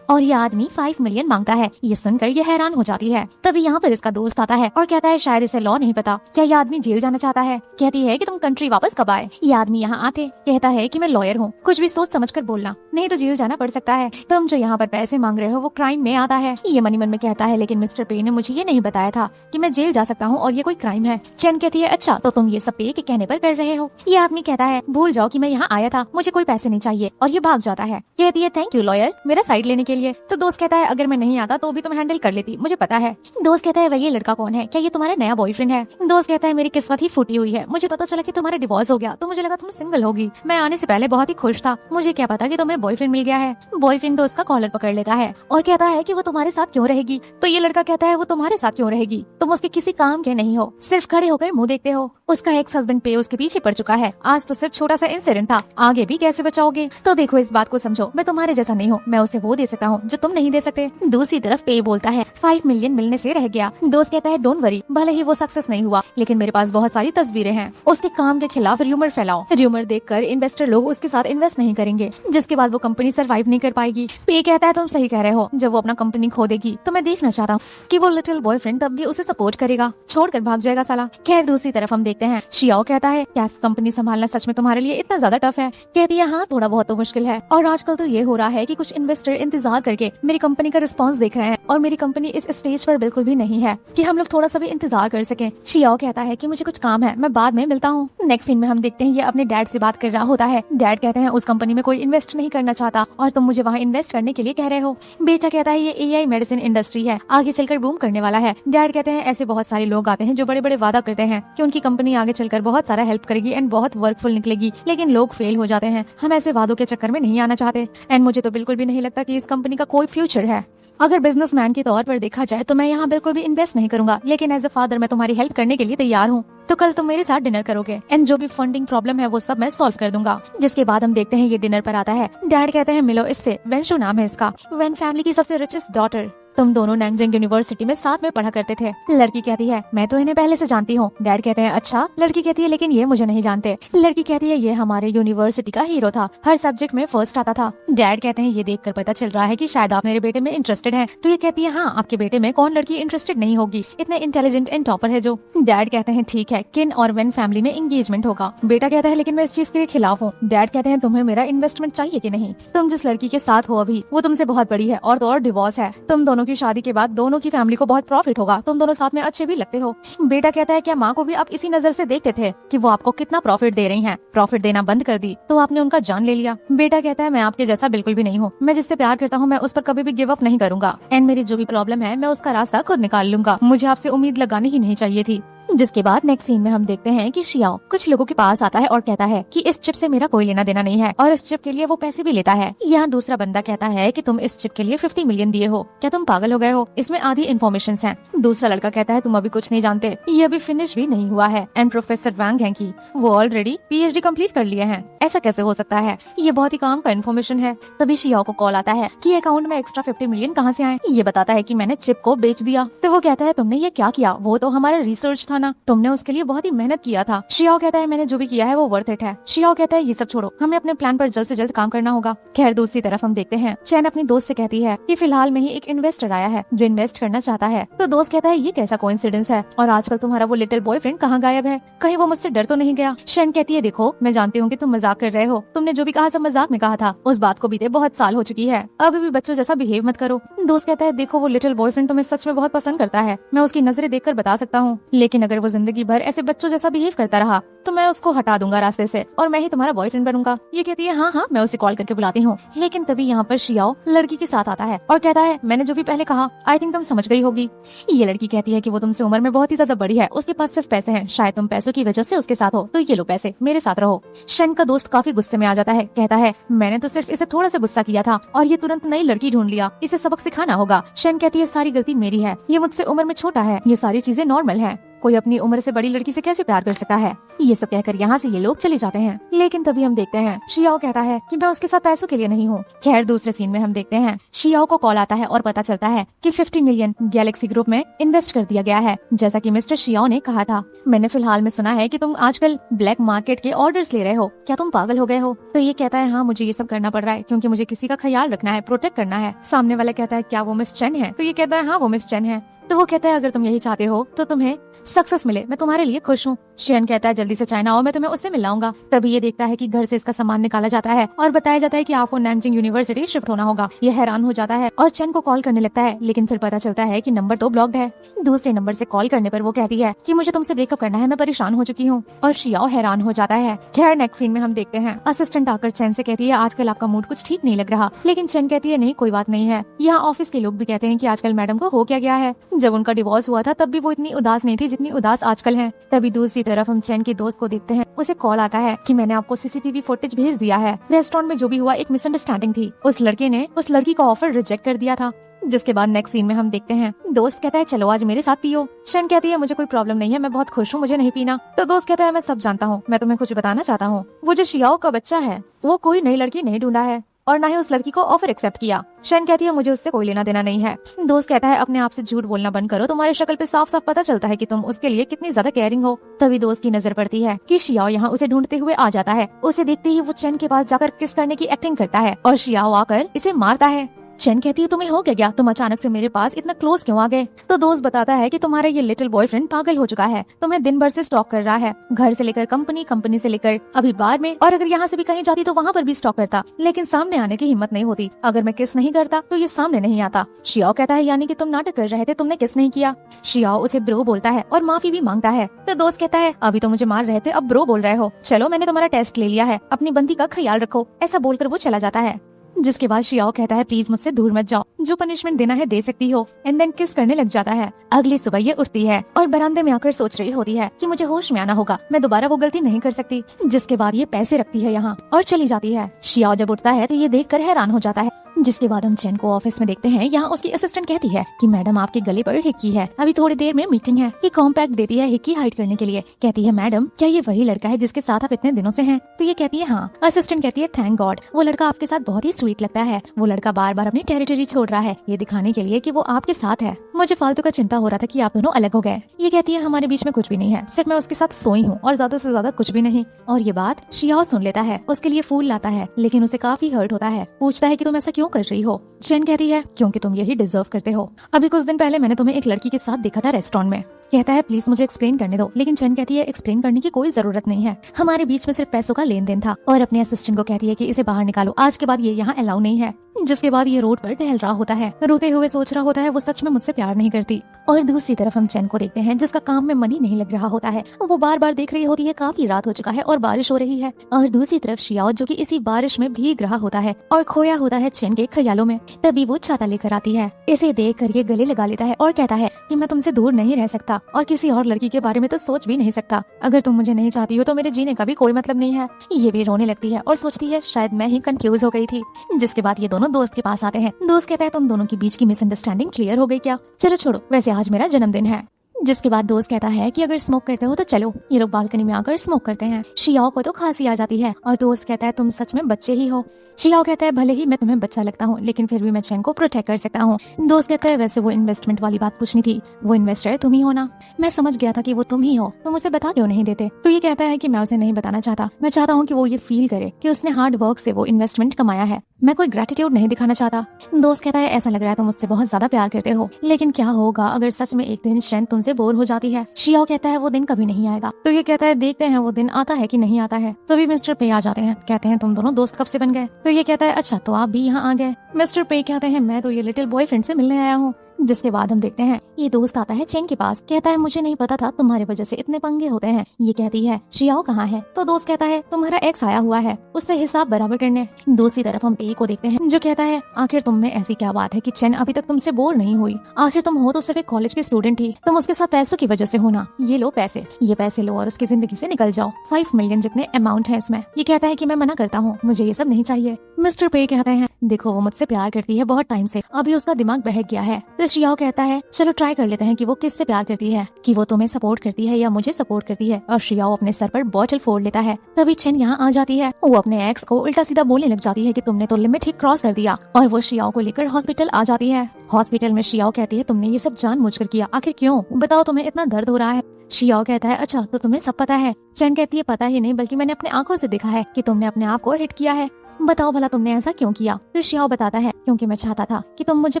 और ये आदमी 5 मिलियन मांगता है। ये सुनकर ये हैरान हो जाती है। तभी यहाँ पर इसका दोस्त आता है और कहता है शायद इसे लॉ नहीं पता, क्या ये आदमी जेल जाना चाहता है? कहती है कि तुम कंट्री वापस कब आए? ये आदमी यहाँ आते कहता है कि मैं लॉयर हूँ, कुछ भी सोच समझ कर बोलना, नहीं तो जेल जाना पड़ सकता है। तुम जो यहाँ पर पैसे मांग रहे हो वो क्राइम में आता है। ये मन ही मन में कहता है लेकिन मिस्टर पे ने मुझे ये नहीं बताया था कि मैं जेल जा सकता हूँ और ये कोई क्राइम है। चैन कहती है अच्छा तो तुम ये सब पे के कहने पर कर रहे हो। ये आदमी कहता है भूल जाओ कि मैं यहाँ आया था, मुझे कोई पैसे नहीं चाहिए, और ये भाग जाता है। कहती है थैंक यू लॉयर मेरा साइड लेने के लिए। तो दोस्त कहता है अगर मैं नहीं आता तो भी तुम हैंडल कर लेती, मुझे पता है। दोस्त कहता है वही लड़का कौन है, क्या ये तुम्हारा नया बॉयफ्रेंड है? दोस्त कहता है मेरी किस्मत ही फूटी हुई है, मुझे पता चला कि तुम्हारा डिवोर्स हो गया तो मुझे लगा तुम सिंगल होगी। मैं आने से पहले बहुत ही खुश था, मुझे क्या पता कि तुम्हें बॉयफ्रेंड मिल गया है। बॉयफ्रेंड दोस्त का कॉलर पकड़ लेता है और कहता है कि वो तुम्हारे साथ क्यों रहेगी? तो ये लड़का कहता है वो तुम्हारे साथ क्यों रहेगी, तुम उसके किसी काम के नहीं हो, सिर्फ खड़े होकर मुंह देखते हो। उसका एक्स हस्बैंड पे उसके पीछे पड़ चुका है, आज तो सिर्फ छोटा सा इंसिडेंट था, आगे भी कैसे बचाओगे? तो देखो इस बात को समझो, मैं तुम्हारे जैसा नहीं हूँ, मैं उसे वो दे सकता हूँ जो तुम नहीं दे सकते। दूसरी तरफ पे बोलता है 5 मिलियन मिलने से रह गया। दोस्त कहता है डोंट वरी, भले ही वो सक्सेस नहीं हुआ लेकिन मेरे पास बहुत सारी तस्वीरें हैं। उसके काम के खिलाफ र्यूमर फैलाओ, र्यूमर देखकर इन्वेस्टर लोग उसके साथ इन्वेस्ट नहीं करेंगे, जिसके बाद वो कंपनी सरवाइव नहीं कर पाएगी। पे कहता है तुम सही कह रहे हो, जब वो अपना कंपनी खो देगी तो मैं देखना चाहता हूँ कि वो लिटिल बॉयफ्रेंड तब भी उसे सपोर्ट करेगा, छोड़कर भाग जाएगा साला। खैर दूसरी तरफ हम देखते हैं शियाओ कहता है क्या कंपनी संभालना सच में तुम्हारे लिए इतना ज्यादा टफ है? कहती है हाँ थोड़ा बहुत तो मुश्किल है, और आजकल तो ये हो रहा है कि कुछ इन्वेस्टर इंतजार इंतजार करके मेरी कंपनी का रिस्पॉन्स देख रहे हैं और मेरी कंपनी इस स्टेज पर बिल्कुल भी नहीं है कि हम लोग थोड़ा सा भी इंतजार कर सकें। शियाओ कहता है कि मुझे कुछ काम है, मैं बाद में मिलता हूँ। नेक्स्ट सीन में हम देखते हैं ये अपने डैड से बात कर रहा होता है। डैड कहते हैं उस कंपनी में कोई इन्वेस्ट नहीं करना चाहता और तुम मुझे वहाँ इन्वेस्ट करने के लिए कह रहे हो। बेटा कहता है ये AI मेडिसिन इंडस्ट्री है, आगे चलकर बूम करने वाला है। डैड कहते हैं ऐसे बहुत सारे लोग आते हैं जो बड़े बड़े वादा करते हैं कि उनकी कंपनी आगे चलकर बहुत सारा हेल्प करेगी एंड बहुत वर्कफुल निकलेगी, लेकिन लोग फेल हो जाते हैं। हम ऐसे वादों के चक्कर में नहीं आना चाहते एंड मुझे तो बिल्कुल भी नहीं लगता कि इस कंपनी का कोई फ्यूचर है। अगर बिजनेसमैन के तौर पर देखा जाए तो मैं यहाँ बिल्कुल भी इन्वेस्ट नहीं करूंगा, लेकिन एज अ फादर मैं तुम्हारी हेल्प करने के लिए तैयार हूँ। तो कल तुम मेरे साथ डिनर करोगे एंड जो भी फंडिंग प्रॉब्लम है वो सब मैं सॉल्व कर दूंगा। जिसके बाद हम देखते हैं ये डिनर पर आता है। डैड कहते हैं मिलो इससे, वेंशु नाम है इसका, वेन फैमिली की सबसे रिचेस्ट डॉटर। तुम दोनों नैंजिंग यूनिवर्सिटी में साथ में पढ़ा करते थे। लड़की कहती है मैं तो इन्हें पहले से जानती हूँ। डैड कहते हैं अच्छा। लड़की कहती है लेकिन ये मुझे नहीं जानते। लड़की कहती है ये हमारे यूनिवर्सिटी का हीरो था, हर सब्जेक्ट में फर्स्ट आता था। डैड कहते हैं ये देखकर पता चल रहा है कि शायद आप मेरे बेटे में इंटरेस्टेड हैं। तो ये कहती है हाँ, आपके बेटे में कौन लड़की इंटरेस्टेड नहीं होगी, इतने इंटेलिजेंट एंड टॉपर है जो। डैड कहते हैं ठीक है, किन और वेन फैमिली में एंगेजमेंट होगा। बेटा कहता है लेकिन मैं इस चीज के लिए खिलाफ हूँ। डैड कहते हैं तुम्हें मेरा इन्वेस्टमेंट चाहिए कि नहीं? तुम जिस लड़की के साथ हो अभी वो तुमसे बहुत बड़ी है और तो और डिवोर्स है। तुम दोनों की शादी के बाद दोनों की फैमिली को बहुत प्रॉफिट होगा, तुम दोनों साथ में अच्छे भी लगते हो। बेटा कहता है क्या माँ को भी आप इसी नजर से देखते थे कि वो आपको कितना प्रॉफिट दे रही हैं? प्रॉफिट देना बंद कर दी तो आपने उनका जान ले लिया। बेटा कहता है मैं आपके जैसा बिल्कुल भी नहीं हूँ, मैं जिससे प्यार करता हूँ मैं उस पर कभी भी गिव अप नहीं करूंगा एंड मेरी जो भी प्रॉब्लम है मैं उसका रास्ता खुद निकाल लूंगा, मुझे आपसे उम्मीद लगानी ही नहीं चाहिए थी। जिसके बाद नेक्स्ट सीन में हम देखते हैं कि शियाओ कुछ लोगों के पास आता है और कहता है कि इस चिप से मेरा कोई लेना देना नहीं है और इस चिप के लिए वो पैसे भी लेता है। यहाँ दूसरा बंदा कहता है कि तुम इस चिप के लिए 50 मिलियन दिए हो, क्या तुम पागल हो गए हो? इसमें आधी इन्फॉर्मेशन है। दूसरा लड़का कहता है तुम अभी कुछ नहीं जानते, ये अभी फिनिश भी नहीं हुआ है एंड प्रोफेसर वांग है कि वो ऑलरेडी PhD कंप्लीट कर लिए हैं। ऐसा कैसे हो सकता है? ये बहुत ही काम का इन्फॉर्मेशन है। तभी शियाओ को कॉल आता है कि अकाउंट में एक्स्ट्रा 50 मिलियन कहाँ से आए। ये बताता है कि मैंने चिप को बेच दिया। तो वो कहता है तुमने ये क्या किया? वो तो हमारा रिसर्च था ना, तुमने उसके लिए बहुत ही मेहनत किया था। शियाओ कहता है मैंने जो भी किया है वो वर्थ इट है। शियाओ कहता है ये सब छोड़ो, हमें अपने प्लान पर जल्द से जल्द काम करना होगा। खैर दूसरी तरफ हम देखते हैं चैन अपनी दोस्त से कहती है कि फिलहाल में ही एक इन्वेस्टर आया है जो इन्वेस्ट करना चाहता है। तो दोस्त कहता है ये कैसा कोइंसिडेंस है और आजकल तुम्हारा वो लिटिल बॉयफ्रेंड कहाँ गायब है? कहीं वो मुझसे डर तो नहीं गया? शैन कहती है देखो मैं जानती हूँ कि तुम मजाक कर रहे हो, तुमने जो भी कहा सब मजाक में कहा था, उस बात को बीते बहुत साल हो चुकी है, अभी भी बच्चों जैसा बिहेव मत करो। दोस्त कहता है देखो वो लिटिल बॉयफ्रेंड तुम्हें सच में बहुत पसंद करता है, मैं उसकी नजरें देखकर बता सकता हूँ, लेकिन अगर वो जिंदगी भर ऐसे बच्चों जैसा बिहेव करता रहा तो मैं उसको हटा दूंगा रास्ते से और मैं ही तुम्हारा बॉयफ्रेंड बनूंगा। ये कहती है हाँ हाँ मैं उसे कॉल करके बुलाती हूँ। लेकिन तभी यहाँ पर शियाओ लड़की के साथ आता है और कहता है मैंने जो भी पहले कहा आई थिंक तुम समझ गई होगी। ये लड़की कहती है कि वो तुमसे उम्र में बहुत ही ज्यादा बड़ी है, उसके पास सिर्फ पैसे हैं, शायद तुम पैसों की वजह से उसके साथ हो, तो ये लो पैसे, मेरे साथ रहो। शन का दोस्त काफी गुस्से में आ जाता है, कहता है मैंने तो सिर्फ इसे थोड़ा सा गुस्सा किया था और ये तुरंत नई लड़की ढूंढ लिया, इसे सबक सिखाना होगा। शन कहती है सारी गलती मेरी है, ये मुझसे उम्र में छोटा है, ये सारी चीजें नॉर्मल है, कोई अपनी उम्र से बड़ी लड़की से कैसे प्यार कर सकता है। ये सब कहकर यहाँ से ये लोग चले जाते हैं। लेकिन तभी हम देखते हैं शियाओ कहता है कि मैं उसके साथ पैसों के लिए नहीं हूँ। खैर दूसरे सीन में हम देखते हैं शियाओ को कॉल आता है और पता चलता है कि 50 मिलियन गैलेक्सी ग्रुप में इन्वेस्ट कर दिया गया है, जैसा कि मिस्टर शियाओ ने कहा था। मैंने फिलहाल में सुना है कि तुम आजकल ब्लैक मार्केट के ऑर्डर्स ले रहे हो, क्या तुम पागल हो गए हो? तो ये कहता है हाँ मुझे ये सब करना पड़ रहा है क्योंकि मुझे किसी का ख्याल रखना है, प्रोटेक्ट करना है। सामने वाला कहता है क्या वो मिस चेन है? तो ये कहता है हाँ वो मिस चेन है। तो वो कहता है अगर तुम यही चाहते हो तो तुम्हें सक्सेस मिले, मैं तुम्हारे लिए खुश हूँ। शेन कहता है जल्दी से चाइना आओ, मैं तुम्हें उससे मिल लाऊंगा। तभी ये देखता है कि घर से इसका सामान निकाला जाता है और बताया जाता है कि आपको नैंजिंग यूनिवर्सिटी शिफ्ट होना होगा। ये हैरान हो जाता है और चेन को कॉल करने लगता है, लेकिन फिर पता चलता है कि नंबर तो ब्लॉक्ड है। दूसरे नंबर से कॉल करने पर वो कहती है कि मुझे तुमसे ब्रेकअप करना है, मैं परेशान हो चुकी हूँ, और शियाओ हैरान हो जाता है। खैर नेक्स्ट सीन में हम देखते हैं असिस्टेंट आकर चेन से कहती है आजकल आपका मूड कुछ ठीक नहीं लग रहा, लेकिन चेन कहती है नहीं कोई बात नहीं है। यहाँ ऑफिस के लोग भी कहते हैं कि आजकल मैडम को हो क्या गया है, जब उनका डिवोर्स हुआ था तब भी वो इतनी उदास नहीं थी जितनी उदास आजकल है। तभी दूसरी तरफ हम चैन के दोस्त को देखते हैं, उसे कॉल आता है कि मैंने आपको CCTV फुटेज भेज दिया है, रेस्टोरेंट में जो भी हुआ एक मिसअंडरस्टैंडिंग थी, उस लड़के ने उस लड़की का ऑफर रिजेक्ट कर दिया था। जिसके बाद नेक्स्ट सीन में हम देखते हैं दोस्त कहता है चलो आज मेरे साथ पियो। शन कहती है मुझे कोई प्रॉब्लम नहीं है, मैं बहुत खुश हूँ, मुझे नहीं पीना। तो दोस्त कहता है मैं सब जानता हूँ, मैं तुम्हें कुछ बताना चाहता हूँ, वो जो शियाओ का बच्चा है वो कोई नई लड़की नहीं ढूंढा है और ना ही उस लड़की को ऑफर एक्सेप्ट किया। शन कहती है मुझे उससे कोई लेना देना नहीं है। दोस्त कहता है अपने आप से झूठ बोलना बंद करो, तुम्हारे शक्ल पे साफ साफ पता चलता है कि तुम उसके लिए कितनी ज्यादा केयरिंग हो। तभी दोस्त की नजर पड़ती है कि शियाओ यहाँ उसे ढूंढते हुए आ जाता है। उसे देखते ही वो चेन के पास जाकर किस करने की एक्टिंग करता है और शियाओ आकर इसे मारता है। चेन कहती है तुम्हें हो क्या, तुम अचानक से मेरे पास इतना क्लोज क्यों आ गए। तो दोस्त बताता है कि तुम्हारा ये लिटिल बॉयफ्रेंड पागल हो चुका है, तुम्हें दिन भर से स्टॉक कर रहा है, घर से लेकर कंपनी, कंपनी से लेकर अभी बार में, और अगर यहाँ से भी कहीं जाती तो वहाँ पर भी स्टॉक करता, लेकिन सामने आने की हिम्मत नहीं होती। अगर मैं किस नहीं करता तो ये सामने नहीं आता। शियाओ कहता है यानी कि तुम नाटक कर रहे थे, तुमने किस नहीं किया। शियाओ उसे ब्रो बोलता है और माफी भी मांगता है। तो दोस्त कहता है अभी तो मुझे मार रहे थे, अब ब्रो बोल रहे हो, चलो मैंने तुम्हारा टेस्ट ले लिया है, अपनी बंदी का ख्याल रखो। ऐसा बोलकर वो चला जाता है। जिसके बाद शियाओ कहता है प्लीज मुझसे दूर मत जाओ, जो पनिशमेंट देना है दे सकती हो, एंड देन किस करने लग जाता है। अगली सुबह ये उठती है और बरामदे में आकर सोच रही होती है कि मुझे होश में आना होगा, मैं दोबारा वो गलती नहीं कर सकती। जिसके बाद ये पैसे रखती है यहाँ और चली जाती है। शियाओ जब उठता है तो ये देखकर हैरान हो जाता है। जिसके बाद हम चेन को ऑफिस में देखते हैं। यहाँ उसकी असिस्टेंट कहती है कि मैडम आपके गले पर हिक्की है, अभी थोड़ी देर में मीटिंग है। ये कॉम्पैक्ट देती है हिक्की हाइड करने के लिए। कहती है मैडम क्या ये वही लड़का है जिसके साथ आप इतने दिनों से हैं? तो ये कहती है हाँ। असिस्टेंट कहती है थैंक गॉड, वो लड़का आपके साथ बहुत ही स्वीट लगता है। वो लड़का बार बार अपनी टेरिटरी छोड़ रहा है, ये दिखाने के लिए कि वो आपके साथ है। मुझे फालतू का चिंता हो रहा था कि आप दोनों अलग हो गए। ये कहती है हमारे बीच में कुछ भी नहीं है, सिर्फ मैं उसके साथ सोई हूँ और ज्यादा से ज्यादा कुछ भी नहीं। और ये बात शियाओ सुन लेता है, उसके लिए फूल लाता है, लेकिन उसे काफी हर्ट होता है। पूछता है कि तुम ऐसा क्यों कर रही हो? चेन कहती है क्योंकि तुम यही डिजर्व करते हो। अभी कुछ दिन पहले मैंने तुम्हें एक लड़की के साथ देखा था रेस्टोरेंट में। कहता है प्लीज मुझे एक्सप्लेन करने दो, लेकिन चेन कहती है एक्सप्लेन करने की कोई जरूरत नहीं है, हमारे बीच में सिर्फ पैसों का लेन देन था। और अपने असिस्टेंट को कहती है कि इसे बाहर निकालो, आज के बाद ये यहाँ अलाउ नहीं है। जिसके बाद ये रोड पर टहल रहा होता है, रोते हुए सोच रहा होता है वो सच में मुझसे प्यार नहीं करती। और दूसरी तरफ हम चेन को देखते हैं जिसका काम में मन ही नहीं लग रहा होता है। वो बार बार देख रही होती है काफी रात हो चुका है और बारिश हो रही है। और दूसरी तरफ शियाओ जो कि इसी बारिश में भीग रहा होता है और खोया होता है चेन के ख्यालों में। तभी वो छाता लेकर आती है, इसे देख कर ये गले लगा लेता है और कहता है कि मैं तुमसे दूर नहीं रह सकता और किसी और लड़की के बारे में तो सोच भी नहीं सकता। अगर तुम मुझे नहीं चाहती हो तो मेरे जीने का भी कोई मतलब नहीं है। ये भी रोने लगती है और सोचती है शायद मैं ही कंफ्यूज हो गई थी। जिसके बाद ये दोनों दोस्त के पास आते हैं। दोस्त कहता है तुम दोनों के बीच की मिसअंडरस्टैंडिंग क्लियर हो गई क्या? चलो छोड़ो, वैसे आज मेरा जन्मदिन है। जिसके बाद दोस्त कहता है कि अगर स्मोक करते हो तो चलो। ये लोग बालकनी में आकर स्मोक करते हैं। शियाओ को तो खांसी आ जाती है और दोस्त कहता है तुम सच में बच्चे ही हो। शियाओ कहता है भले ही मैं तुम्हें बच्चा लगता हूँ, लेकिन फिर भी मैं चेन को प्रोटेक्ट कर सकता हूँ। दोस्त कहता है वैसे वो इन्वेस्टमेंट वाली बात पूछनी थी, वो इन्वेस्टर तुम ही हो ना? मैं समझ गया था कि वो तुम ही हो, तुम उसे बता क्यों नहीं देते? तो ये कहता है कि मैं उसे नहीं बताना चाहता, मैं चाहता हूँ कि वो ये फील करे कि उसने हार्ड वर्क से वो इन्वेस्टमेंट कमाया है। मैं कोई ग्रेटिट्यूड नहीं दिखाना चाहता। दोस्त कहता है ऐसा लग रहा है तुम मुझसे बहुत ज्यादा प्यार करते हो, लेकिन क्या होगा अगर सच में एक दिन चेन तुमसे बोर हो जाती है? शियाओ कहता है वो दिन कभी नहीं आएगा। तो ये कहता है देखते हैं वो दिन आता है कि नहीं आता है। तभी मिस्टर पे आ जाते हैं, कहते हैं तुम दोनों दोस्त कब से बन गए? तो ये कहता है अच्छा तो आप भी यहाँ आ गए। मिस्टर पे कहते हैं मैं तो ये लिटिल बॉयफ्रेंड से मिलने आया हूँ। जिसके बाद हम देखते हैं ये दोस्त आता है चेन के पास, कहता है मुझे नहीं पता था तुम्हारी वजह से इतने पंगे होते हैं। ये कहती है शियाओ कहाँ है? तो दोस्त कहता है तुम्हारा एक्स आया हुआ है, उससे हिसाब बराबर करने। दूसरी तरफ हम पे को देखते हैं जो कहता है आखिर तुम में ऐसी क्या बात है कि चेन अभी तक तुमसे बोर नहीं हुई? आखिर तुम हो तो सिर्फ एक कॉलेज के स्टूडेंट ही, तुम उसके साथ पैसों की वजह से हो ना। ये लो पैसे, ये पैसे लो और उसकी जिंदगी से निकल जाओ। 5 मिलियन जितने अमाउंट है इसमें। ये कहता है कि मैं मना करता हूँ, मुझे ये सब नहीं चाहिए। मिस्टर पे कहते हैं देखो वो मुझसे प्यार करती है बहुत टाइम से, अभी उसका दिमाग बहक गया है। तो शियाओ कहता है चलो ट्राई कर लेते हैं कि वो किससे प्यार करती है, कि वो तुम्हें सपोर्ट करती है या मुझे सपोर्ट करती है। और शियाओ अपने सर पर बॉटल फोड़ लेता है। तभी चेन यहाँ आ जाती है, वो अपने एक्स को उल्टा सीधा बोलने लग जाती है कि तुमने तो लिमिट ही क्रॉस कर दिया। और वो शियाओ को लेकर हॉस्पिटल आ जाती है। हॉस्पिटल में शियाओ कहती है तुमने ये सब जानबूझकर किया, आखिर क्यों? बताओ तुम्हें इतना दर्द हो रहा है। शियाओ कहता है अच्छा तो तुम्हें सब पता है। चेन कहती है पता ही नहीं बल्कि मैंने अपने आंखों से देखा है कि तुमने अपने आप को हिट किया है। बताओ भला तुमने ऐसा क्यों किया? फिर शियाओ बताता है क्योंकि मैं चाहता था कि तुम मुझे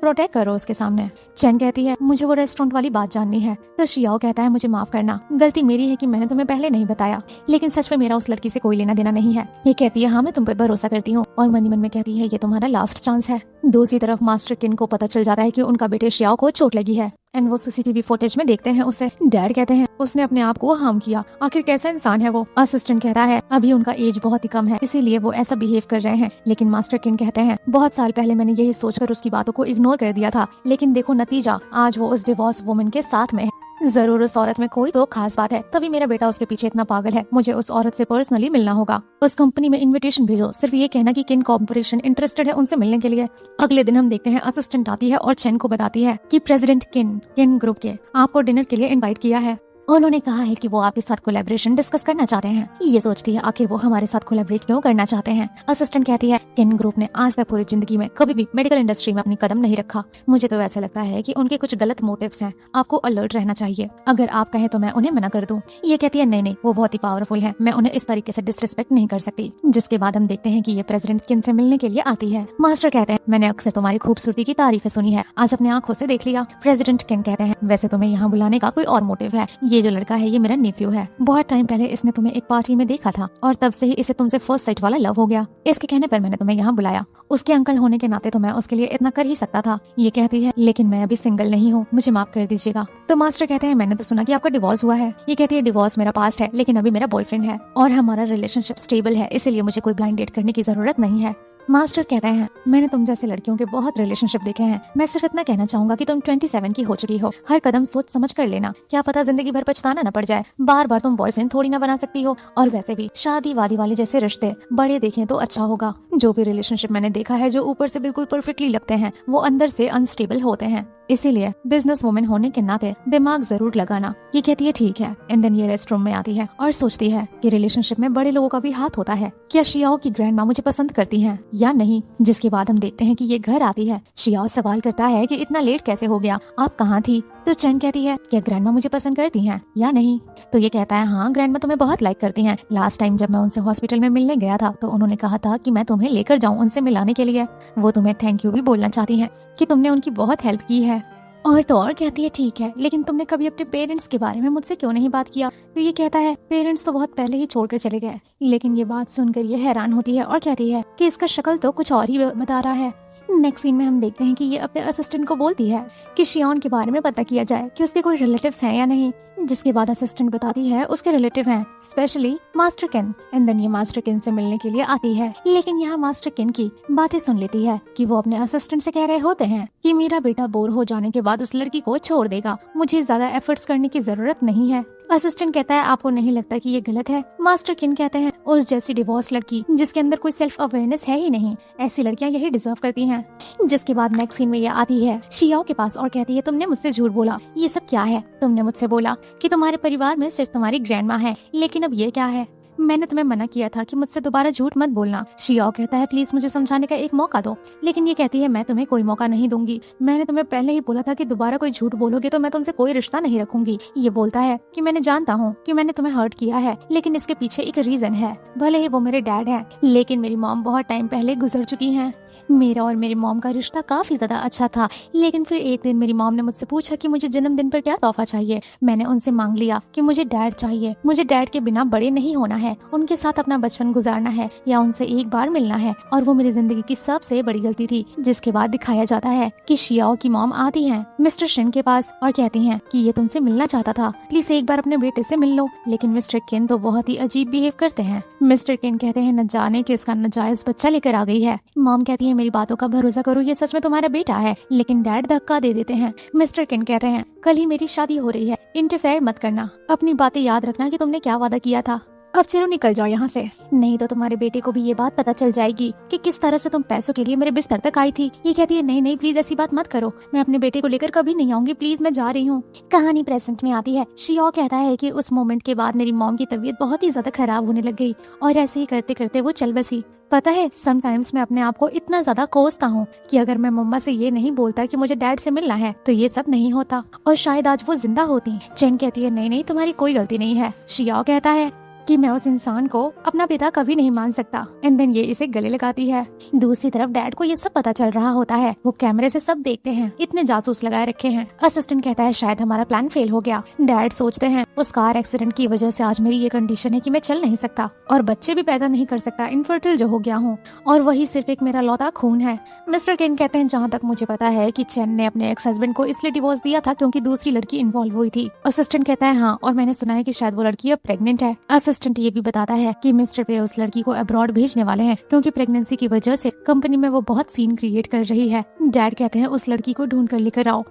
प्रोटेक्ट करो उसके सामने। चेन कहती है मुझे वो रेस्टोरेंट वाली बात जाननी है। तो शियाओ कहता है मुझे माफ करना, गलती मेरी है कि मैंने तुम्हें पहले नहीं बताया, लेकिन सच में मेरा उस लड़की से कोई लेना देना नहीं है। ये कहती है हाँ मैं तुम पर भरोसा करती हूँ, और मन ही मन में कहती है ये तुम्हारा लास्ट चांस है। दूसरी तरफ मास्टर किन को पता चल जाता है कि उनका बेटे शियाओ को चोट लगी है, एंड वो सीसीटीवी फुटेज में देखते हैं उसे। डैड कहते हैं उसने अपने आप को हार्म किया, आखिर कैसा इंसान है वो? असिस्टेंट कहता है अभी उनका एज बहुत ही कम है इसीलिए वो ऐसा बिहेव कर रहे हैं। लेकिन मास्टर किन कहते हैं बहुत साल पहले मैंने यही सोचकर उसकी बातों को इग्नोर कर दिया था, लेकिन देखो नतीजा, आज वो उस डिवोर्स वुमन के साथ में है। जरूर उस औरत में कोई तो खास बात है, तभी मेरा बेटा उसके पीछे इतना पागल है। मुझे उस औरत से पर्सनली मिलना होगा। उस कंपनी में इनविटेशन भेजो, सिर्फ ये कहना कि किन कॉर्पोरेशन इंटरेस्टेड है उनसे मिलने के लिए। अगले दिन हम देखते हैं असिस्टेंट आती है और चेन को बताती है कि प्रेसिडेंट किन ग्रुप के आपको डिनर के लिए इनवाइट किया है। उन्होंने कहा है कि वो आपके साथ कोलैबोरेशन डिस्कस करना चाहते हैं। ये सोचती है आखिर वो हमारे साथ कोलैबोरेट क्यों करना चाहते हैं। असिस्टेंट कहती है किन ग्रुप ने आज तक पूरी जिंदगी में कभी भी मेडिकल इंडस्ट्री में अपनी कदम नहीं रखा। मुझे तो ऐसा लगता है कि उनके कुछ गलत मोटिव्स हैं। आपको अलर्ट रहना चाहिए। अगर आप कहें तो मैं उन्हें मना कर दूं। ये कहती है नहीं, वो बहुत ही पावरफुल है, मैं उन्हें इस तरीके से डिसरिस्पेक्ट नहीं कर सकती। जिसके बाद हम देखते हैं कि ये प्रेसिडेंट किन से मिलने के लिए आती है। मास्टर कहते हैं मैंने अक्सर तुम्हारी खूबसूरती की तारीफें सुनी है, आज अपने आंखों से देख लिया। प्रेसिडेंट किन कहते हैं वैसे तुम्हें यहाँ बुलाने का कोई और मोटिव है। ये जो लड़का है ये मेरा नेफ्यू है। बहुत टाइम पहले इसने तुम्हें एक पार्टी में देखा था और तब से ही इसे तुमसे फर्स्ट साइट वाला लव हो गया। इसके कहने पर मैंने तुम्हें यहाँ बुलाया। उसके अंकल होने के नाते तो मैं उसके लिए इतना कर ही सकता था। ये कहती है लेकिन मैं अभी सिंगल नहीं हूँ, मुझे माफ कर दीजिएगा। तो मास्टर कहते हैं मैंने तो सुना कि आपका डिवोर्स हुआ है। ये कहती है डिवोर्स मेरा पास्ट है, लेकिन अभी मेरा बॉयफ्रेंड है और हमारा रिलेशनशिप स्टेबल है, इसीलिए मुझे कोई ब्लाइंड डेट करने की जरूरत नहीं है। मास्टर कहते हैं मैंने तुम जैसे लड़कियों के बहुत रिलेशनशिप देखे हैं। मैं सिर्फ इतना कहना चाहूंगा कि तुम 27 की हो चुकी हो। हर कदम सोच समझ कर लेना, क्या पता जिंदगी भर पछताना न पड़ जाए। बार बार तुम बॉयफ्रेंड थोड़ी ना बना सकती हो। और वैसे भी शादी वादी वाले जैसे रिश्ते बड़े देखें तो अच्छा होगा। जो भी रिलेशनशिप मैंने देखा है जो ऊपर से बिल्कुल परफेक्टली लगते हैं वो अंदर से अनस्टेबल होते हैं। इसीलिए बिजनेस वुमेन होने के नाते दिमाग जरूर लगाना। ये कहती है ठीक है। एंड देन ये रेस्ट रूम में आती है और सोचती है कि रिलेशनशिप में बड़े लोगों का भी हाथ होता है। क्या शियाओ की ग्रैंड माँ मुझे पसंद करती हैं या नहीं। जिसके बाद हम देखते हैं कि ये घर आती है। शियाओ सवाल करता है कि इतना लेट कैसे हो गया, आप कहाँ थी। तो चैन कहती है क्या ग्रैंड माँ मुझे पसंद करती हैं या नहीं। तो ये कहता है हाँ ग्रैंड माँ तुम्हें बहुत लाइक करती हैं। लास्ट टाइम जब मैं उनसे हॉस्पिटल में मिलने गया था तो उन्होंने कहा था कि मैं तुम्हें लेकर जाऊँ उनसे मिलाने के लिए। वो तुम्हें थैंक यू भी बोलना चाहती है कि तुमने उनकी बहुत हेल्प की है। और तो और कहती है ठीक है, लेकिन तुमने कभी अपने पेरेंट्स के बारे में मुझसे क्यों नहीं बात किया। तो ये कहता है पेरेंट्स तो बहुत पहले ही छोड़कर चले गए। लेकिन ये बात सुनकर ये हैरान होती है और कहती है कि इसका शक्ल तो कुछ और ही बता रहा है। नेक्स्ट सीन में हम देखते हैं कि ये अपने असिस्टेंट को बोलती है कि शियोन के बारे में पता किया जाए कि उसके कोई रिलेटिव्स हैं या नहीं। जिसके बाद असिस्टेंट बताती है उसके रिलेटिव हैं, स्पेशली मास्टर किन। एंड देन ये मास्टर किन से मिलने के लिए आती है। लेकिन यहाँ मास्टर किन की बातें सुन लेती है कि वो अपने असिस्टेंट से कह रहे होते हैं कि मेरा बेटा बोर हो जाने के बाद उस लड़की को छोड़ देगा, मुझे ज्यादा एफर्ट्स करने की जरूरत नहीं है। असिस्टेंट कहता है आपको नहीं लगता कि ये गलत है। मास्टर किन कहते हैं उस जैसी डिवोर्स लड़की जिसके अंदर कोई सेल्फ अवेयरनेस है ही नहीं, ऐसी लड़कियां यही डिजर्व करती हैं। जिसके बाद नेक्स्ट सीन में ये आती है शियाओ के पास और कहती है तुमने मुझसे झूठ बोला। ये सब क्या है। तुमने मुझसे बोला कि तुम्हारे परिवार में सिर्फ तुम्हारी ग्रैंड माँ है, लेकिन अब ये क्या है। मैंने तुम्हें मना किया था कि मुझसे दोबारा झूठ मत बोलना। शियाओ कहता है प्लीज मुझे समझाने का एक मौका दो। लेकिन ये कहती है मैं तुम्हें कोई मौका नहीं दूंगी। मैंने तुम्हें पहले ही बोला था कि दोबारा कोई झूठ बोलोगे तो मैं तुमसे कोई रिश्ता नहीं रखूंगी। ये बोलता है कि मैंने जानता हूँ कि मैंने तुम्हें हर्ट किया है, लेकिन इसके पीछे एक रीजन है। भले ही वो मेरे डैड है, लेकिन मेरी मॉम बहुत टाइम पहले गुजर चुकी है। मेरा और मेरी मॉम का रिश्ता काफी ज्यादा अच्छा था, लेकिन फिर एक दिन मेरी मॉम ने मुझसे पूछा कि मुझे जन्मदिन पर क्या तोहफा चाहिए। मैंने उनसे मांग लिया कि मुझे डैड चाहिए, मुझे डैड के बिना बड़े नहीं होना है, उनके साथ अपना बचपन गुजारना है या उनसे एक बार मिलना है। और वो मेरी जिंदगी की सबसे बड़ी गलती थी। जिसके बाद दिखाया जाता है कि शियाओ की मॉम आती है मिस्टर शिन के पास और कहती है कि ये तुमसे मिलना चाहता था, प्लीज एक बार अपने बेटे से मिल लो। लेकिन मिस्टर किन तो बहुत ही अजीब बिहेव करते हैं। मिस्टर किन कहते हैं न जाने किसका नजायज बच्चा लेकर आ गई है। मॉम कहती है मेरी बातों का भरोसा करो, ये सच में तुम्हारा बेटा है। लेकिन डैड धक्का दे देते हैं। मिस्टर किन कहते हैं कल ही मेरी शादी हो रही है, इंटरफेयर मत करना, अपनी बातें याद रखना कि तुमने क्या वादा किया था। अब चलो निकल जाओ यहाँ से, नहीं तो तुम्हारे बेटे को भी ये बात पता चल जाएगी कि किस तरह से तुम पैसों के लिए मेरे बिस्तर तक आई थी। ये कहती है नहीं नहीं प्लीज ऐसी बात मत करो, मैं अपने बेटे को लेकर कभी नहीं आऊंगी, प्लीज मैं जा रही हूँ। कहानी प्रेजेंट में आती है। शियाओ कहता है कि उस मोमेंट के बाद मेरी मॉम की तबीयत बहुत ही ज्यादा खराब होने लग गई और ऐसे ही करते करते वो चल बसी। पता है समटाइम्स मैं अपने आप को इतना ज्यादा कोसता हूँ कि अगर मैं मम्मा से ये नहीं बोलता कि मुझे डैड से मिलना है तो ये सब नहीं होता और शायद आज वो जिंदा होती। चेन कहती है नहीं नहीं तुम्हारी कोई गलती नहीं है। शियाओ कहता है कि मैं उस इंसान को अपना पिता कभी नहीं मान सकता। एंड देन ये इसे गले लगाती है। दूसरी तरफ डैड को ये सब पता चल रहा होता है, वो कैमरे से सब देखते हैं, इतने जासूस लगाए रखे हैं। असिस्टेंट कहता है शायद हमारा प्लान फेल हो गया। डैड सोचते हैं उस कार एक्सीडेंट की वजह से आज मेरी ये कंडीशन है कि मैं चल नहीं सकता और बच्चे भी पैदा नहीं कर सकता, इनफर्टिल जो हो गया हूँ, और वही सिर्फ एक मेरा लौता खून है। मिस्टर किन कहते हैं जहाँ तक मुझे पता है कि चेन ने अपने एक्स हस्बैंड को इसलिए डिवोर्स दिया था क्योंकि दूसरी लड़की इन्वॉल्व हुई थी। असिस्टेंट कहता है हाँ, और मैंने सुना है कि शायद वो लड़की अब प्रेग्नेंट है। असिस्टेंट ये भी बताता है कि मिस्टर पे उस लड़की को अब्रॉड भेजने वाले हैं क्योंकि प्रेगनेंसी की वजह से कंपनी में वो बहुत सीन क्रिएट कर रही है। डैड कहते हैं उस लड़की को ढूंढ कर लेकर आओ।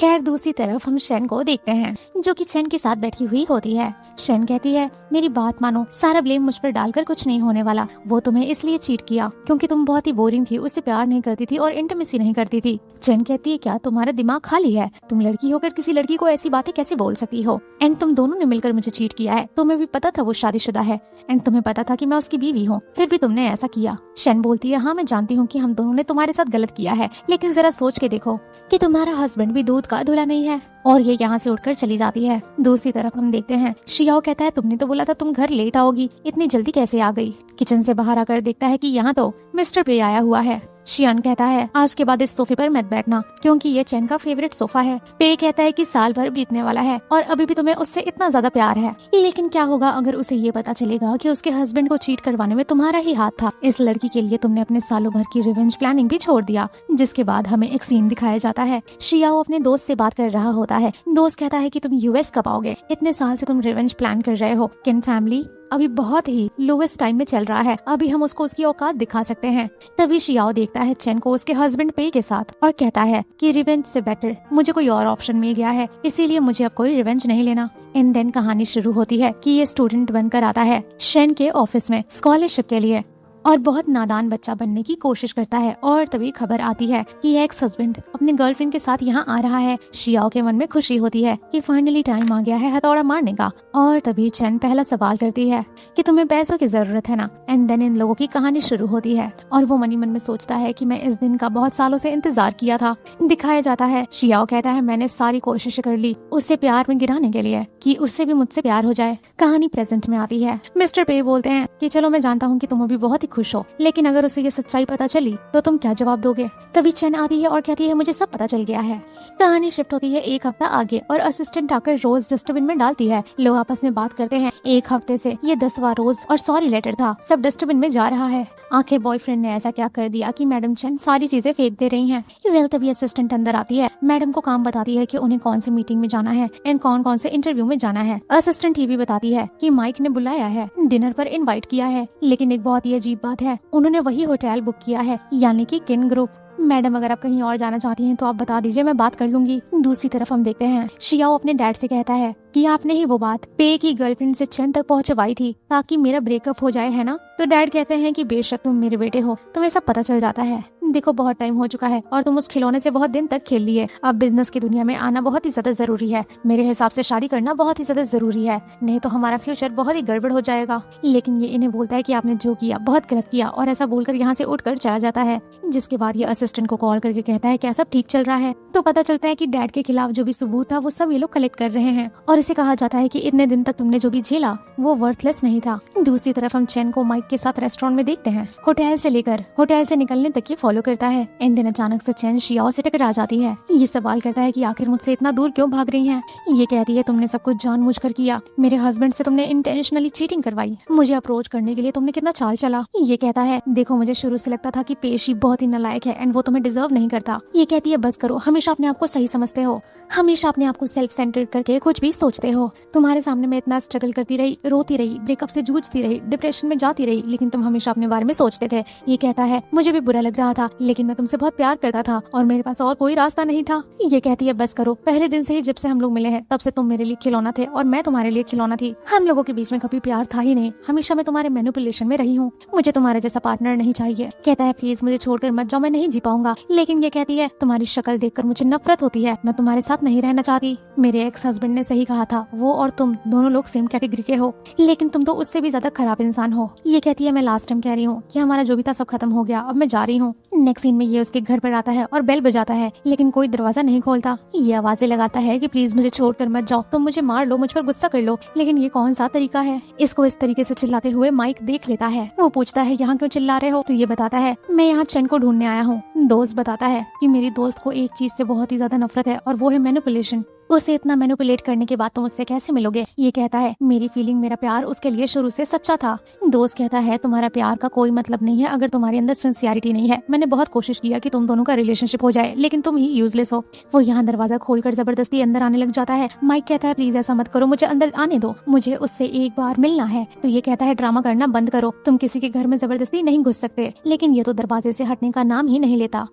खैर दूसरी तरफ हम शेन को देखते हैं जो कि चेन के साथ बैठी हुई होती है। शेन कहती है मेरी बात मानो, सारा ब्लेम मुझ पर डालकर कुछ नहीं होने वाला। वो तुम्हें इसलिए चीट किया क्योंकि तुम बहुत ही बोरिंग थी, उससे प्यार नहीं करती थी और इंटीमेसी नहीं करती थी। चेन कहती है क्या तुम्हारा दिमाग खाली है? तुम लड़की होकर किसी लड़की को ऐसी बातें कैसे बोल सकती हो? एंड तुम दोनों ने मिलकर मुझे चीट किया है। तुम्हें भी पता था वो शादीशुदा है एंड तुम्हें पता था कि मैं उसकी बीवी हूँ, फिर भी तुमने ऐसा किया। शेन बोलती है हाँ मैं जानती हूँ कि हम दोनों ने तुम्हारे साथ गलत किया है, लेकिन जरा सोच के देखो कि तुम्हारा हस्बैंड भी दूध का धुला नहीं है। और ये यहाँ से उठकर चली जाती है। दूसरी तरफ हम देखते हैं शियाओ कहता है तुमने तो बोला था तुम घर लेट आओगी, इतनी जल्दी कैसे आ गई? किचन से बाहर आकर देखता है कि यहाँ तो मिस्टर पे आया हुआ है। शियान कहता है आज के बाद इस सोफे पर मत बैठना क्योंकि ये चेन का फेवरेट सोफा है। पे कहता है कि साल भर बीतने वाला है और अभी भी तुम्हें उससे इतना ज्यादा प्यार है, लेकिन क्या होगा अगर उसे ये पता चलेगा कि उसके हस्बैंड को चीट करवाने में तुम्हारा ही हाथ था। इस लड़की के लिए तुमने अपने सालों भर की रिवेंज प्लानिंग भी छोड़ दिया। जिसके बाद हमें एक सीन दिखाया जाता है। शियाओ अपने दोस्त से बात कर रहा होता है। दोस्त कहता है कि तुम यूएस कब आओगे? इतने साल से तुम रिवेंज प्लान कर रहे हो। किन फैमिली अभी बहुत ही लोवेस्ट टाइम में चल रहा है, अभी हम उसको उसकी औकात दिखा सकते हैं। तभी शियाओ देखता है चेन को उसके हस्बैंड पे के साथ और कहता है कि रिवेंज से बेटर मुझे कोई और ऑप्शन मिल गया है, इसीलिए मुझे अब कोई रिवेंज नहीं लेना। एंड देन कहानी शुरू होती है कि ये स्टूडेंट बनकर आता है शेन के ऑफिस में स्कॉलरशिप के लिए और बहुत नादान बच्चा बनने की कोशिश करता है। और तभी खबर आती है कि एक्स हस्बैंड अपने गर्लफ्रेंड के साथ यहाँ आ रहा है। शियाओ के मन में खुशी होती है कि फाइनली टाइम आ गया है हथौड़ा मारने का। और तभी चेन पहला सवाल करती है कि तुम्हें पैसों की जरूरत है ना? एंड देन इन लोगों की कहानी शुरू होती है और वो मन ही मन में सोचता है कि मैं इस दिन का बहुत सालों से इंतजार किया था। दिखाया जाता है शियाओ कहता है मैंने सारी कोशिश कर ली उससे प्यार में गिराने के लिए कि उससे भी मुझसे प्यार हो जाए। कहानी प्रेजेंट में आती है। मिस्टर पे बोलते हैं कि चलो मैं जानता हूँ कि तुम अभी बहुत ही खुश हो, लेकिन अगर उसे ये सच्चाई पता चली तो तुम क्या जवाब दोगे? तभी चेन आती है और कहती है मुझे सब पता चल गया है। कहानी शिफ्ट होती है एक हफ्ता आगे और असिस्टेंट आकर रोज डस्टबिन में डालती है। लोग आपस में बात करते हैं एक हफ्ते से ये 10वां रोज और सॉरी लेटर था, सब डस्टबिन में जा रहा है। आखिर बॉयफ्रेंड ने ऐसा क्या कर दिया कि मैडम चेन सारी चीजें फेंक दे रही हैं। वेल तभी असिस्टेंट अंदर आती है, मैडम को काम बताती है कि उन्हें कौन सी मीटिंग में जाना है एंड कौन कौन से इंटरव्यू में जाना है। असिस्टेंट ये भी बताती है कि माइक ने बुलाया है, डिनर पर इनवाइट किया है, लेकिन एक बहुत ही अजीब बात है, उन्होंने वही होटल बुक किया है यानी कि किन ग्रुप। मैडम अगर आप कहीं और जाना चाहती हैं तो आप बता दीजिए, मैं बात कर लूंगी। दूसरी तरफ हम देखते हैं शियाओ अपने डैड से कहता है कि आपने ही वो बात पे की गर्लफ्रेंड से चेन तक पहुंचवाई थी ताकि मेरा ब्रेकअप हो जाए, है ना? तो डैड कहते हैं कि बेशक तुम मेरे बेटे हो, तुम्हें सब पता चल जाता है। देखो बहुत टाइम हो चुका है और तुम उस खिलौने से बहुत दिन तक खेल लिए। अब बिजनेस की दुनिया में आना बहुत ही ज्यादा जरूरी है। मेरे हिसाब से शादी करना बहुत ही ज्यादा जरूरी है, नहीं तो हमारा फ्यूचर बहुत ही गड़बड़ हो जाएगा। लेकिन ये इन्हें बोलता है कि आपने जो किया बहुत गलत किया और ऐसा बोलकर यहाँ से उठकर चला जाता है। जिसके बाद ये असिस्टेंट को कॉल करके कहता है क्या सब ठीक चल रहा है? तो पता चलता है कि डैड के खिलाफ जो भी सबूत था वो सब ये लोग कलेक्ट कर रहे हैं और इसे कहा जाता है कि इतने दिन तक तुमने जो भी झेला वो वर्थलेस नहीं था। दूसरी तरफ हम चेन को माइक के साथ रेस्टोरेंट में देखते हैं। होटल से निकलने तक ये फॉलो करता है। एंड दिन अचानक से चेन शियाओ से टकरा जाती है। ये सवाल करता है कि आखिर मुझसे इतना दूर क्यों भाग रही हैं? ये कहती है तुमने सब कुछ जानबूझकर किया, मेरे हस्बैंड से तुमने इंटेंशनली चीटिंग करवाई, मुझे अप्रोच करने के लिए तुमने कितना चाल चला। ये कहता है देखो मुझे शुरू से लगता था कि पेशी बहुत ही नालायक है एंड वो तुम्हें डिजर्व नहीं करता। ये कहती है बस करो, हमेशा अपने आप को सही समझते हो, हमेशा अपने आप को सेल्फ सेंटर्ड करके कुछ भी सोचते हो। तुम्हारे सामने मैं इतना स्ट्रगल करती रही, रोती रही, ब्रेकअप से जूझती रही, डिप्रेशन में जाती रही, लेकिन तुम हमेशा अपने बारे में सोचते थे। ये कहता है मुझे भी बुरा लग रहा था, लेकिन मैं तुमसे बहुत प्यार करता था और मेरे पास और कोई रास्ता नहीं था। ये कहती है बस करो, पहले दिन से ही जब से हम लोग मिले हैं तब से तुम मेरे लिए खिलौना थे और मैं तुम्हारे लिए खिलौना थी। हम लोगों के बीच में कभी प्यार था ही नहीं, हमेशा मैं तुम्हारे मैनिपुलेशन में रही हूँ। मुझे तुम्हारे जैसा पार्टनर नहीं चाहिए। कहता है प्लीज मुझे छोड़कर मत जाओ, मैं नहीं जी पाऊंगा। लेकिन ये कहती है तुम्हारी शक्ल देखकर मुझे नफरत होती है, मैं तुम्हारे साथ नहीं रहना चाहती। मेरे एक्स हस्बैंड ने सही कहा था, वो और तुम दोनों लोग सेम कैटेगरी के हो, लेकिन तुम तो उससे भी ज्यादा खराब इंसान हो। ये कहती है मैं लास्ट टाइम कह रही हूँ कि हमारा जो भी था सब खत्म हो गया, अब मैं जा रही हूँ। नेक्स्ट सीन में ये उसके घर पर आता है और बेल बजाता है, लेकिन कोई दरवाजा नहीं खोलता। ये आवाजें लगाता है कि प्लीज मुझे छोड़कर मत जाओ, तुम मुझे मार लो, मुझ पर गुस्सा कर लो, लेकिन ये कौन सा तरीका है? इसको इस तरीके से चिल्लाते हुए माइक देख लेता है। वो पूछता है यहाँ क्यों चिल्ला रहे हो? तो ये बताता है मैं यहाँ चेन को ढूंढने आया हूँ। दोस्त बताता है कि मेरी दोस्त को एक चीज से बहुत ही ज्यादा नफरत है और वो है मैनिपुलेशन। उसे इतना मैनिपुलेट करने के बाद तुम उससे कैसे मिलोगे? ये कहता है मेरी फीलिंग, मेरा प्यार उसके लिए शुरू से सच्चा था। दोस्त कहता है तुम्हारा प्यार का कोई मतलब नहीं है अगर तुम्हारे अंदर सिंसियरिटी नहीं है। मैंने बहुत कोशिश किया कि तुम दोनों का रिलेशनशिप हो जाए, लेकिन तुम ही यूजलेस हो। वो यहाँ दरवाजा खोलकर जबरदस्ती अंदर आने लग जाता है। माइक कहता है प्लीज ऐसा मत करो, मुझे अंदर आने दो, मुझे उससे एक बार मिलना है। तो ये कहता है ड्रामा करना बंद करो, तुम किसी के घर में जबरदस्ती नहीं घुस सकते। लेकिन ये तो दरवाजे से हटने का नाम ही नहीं लेता।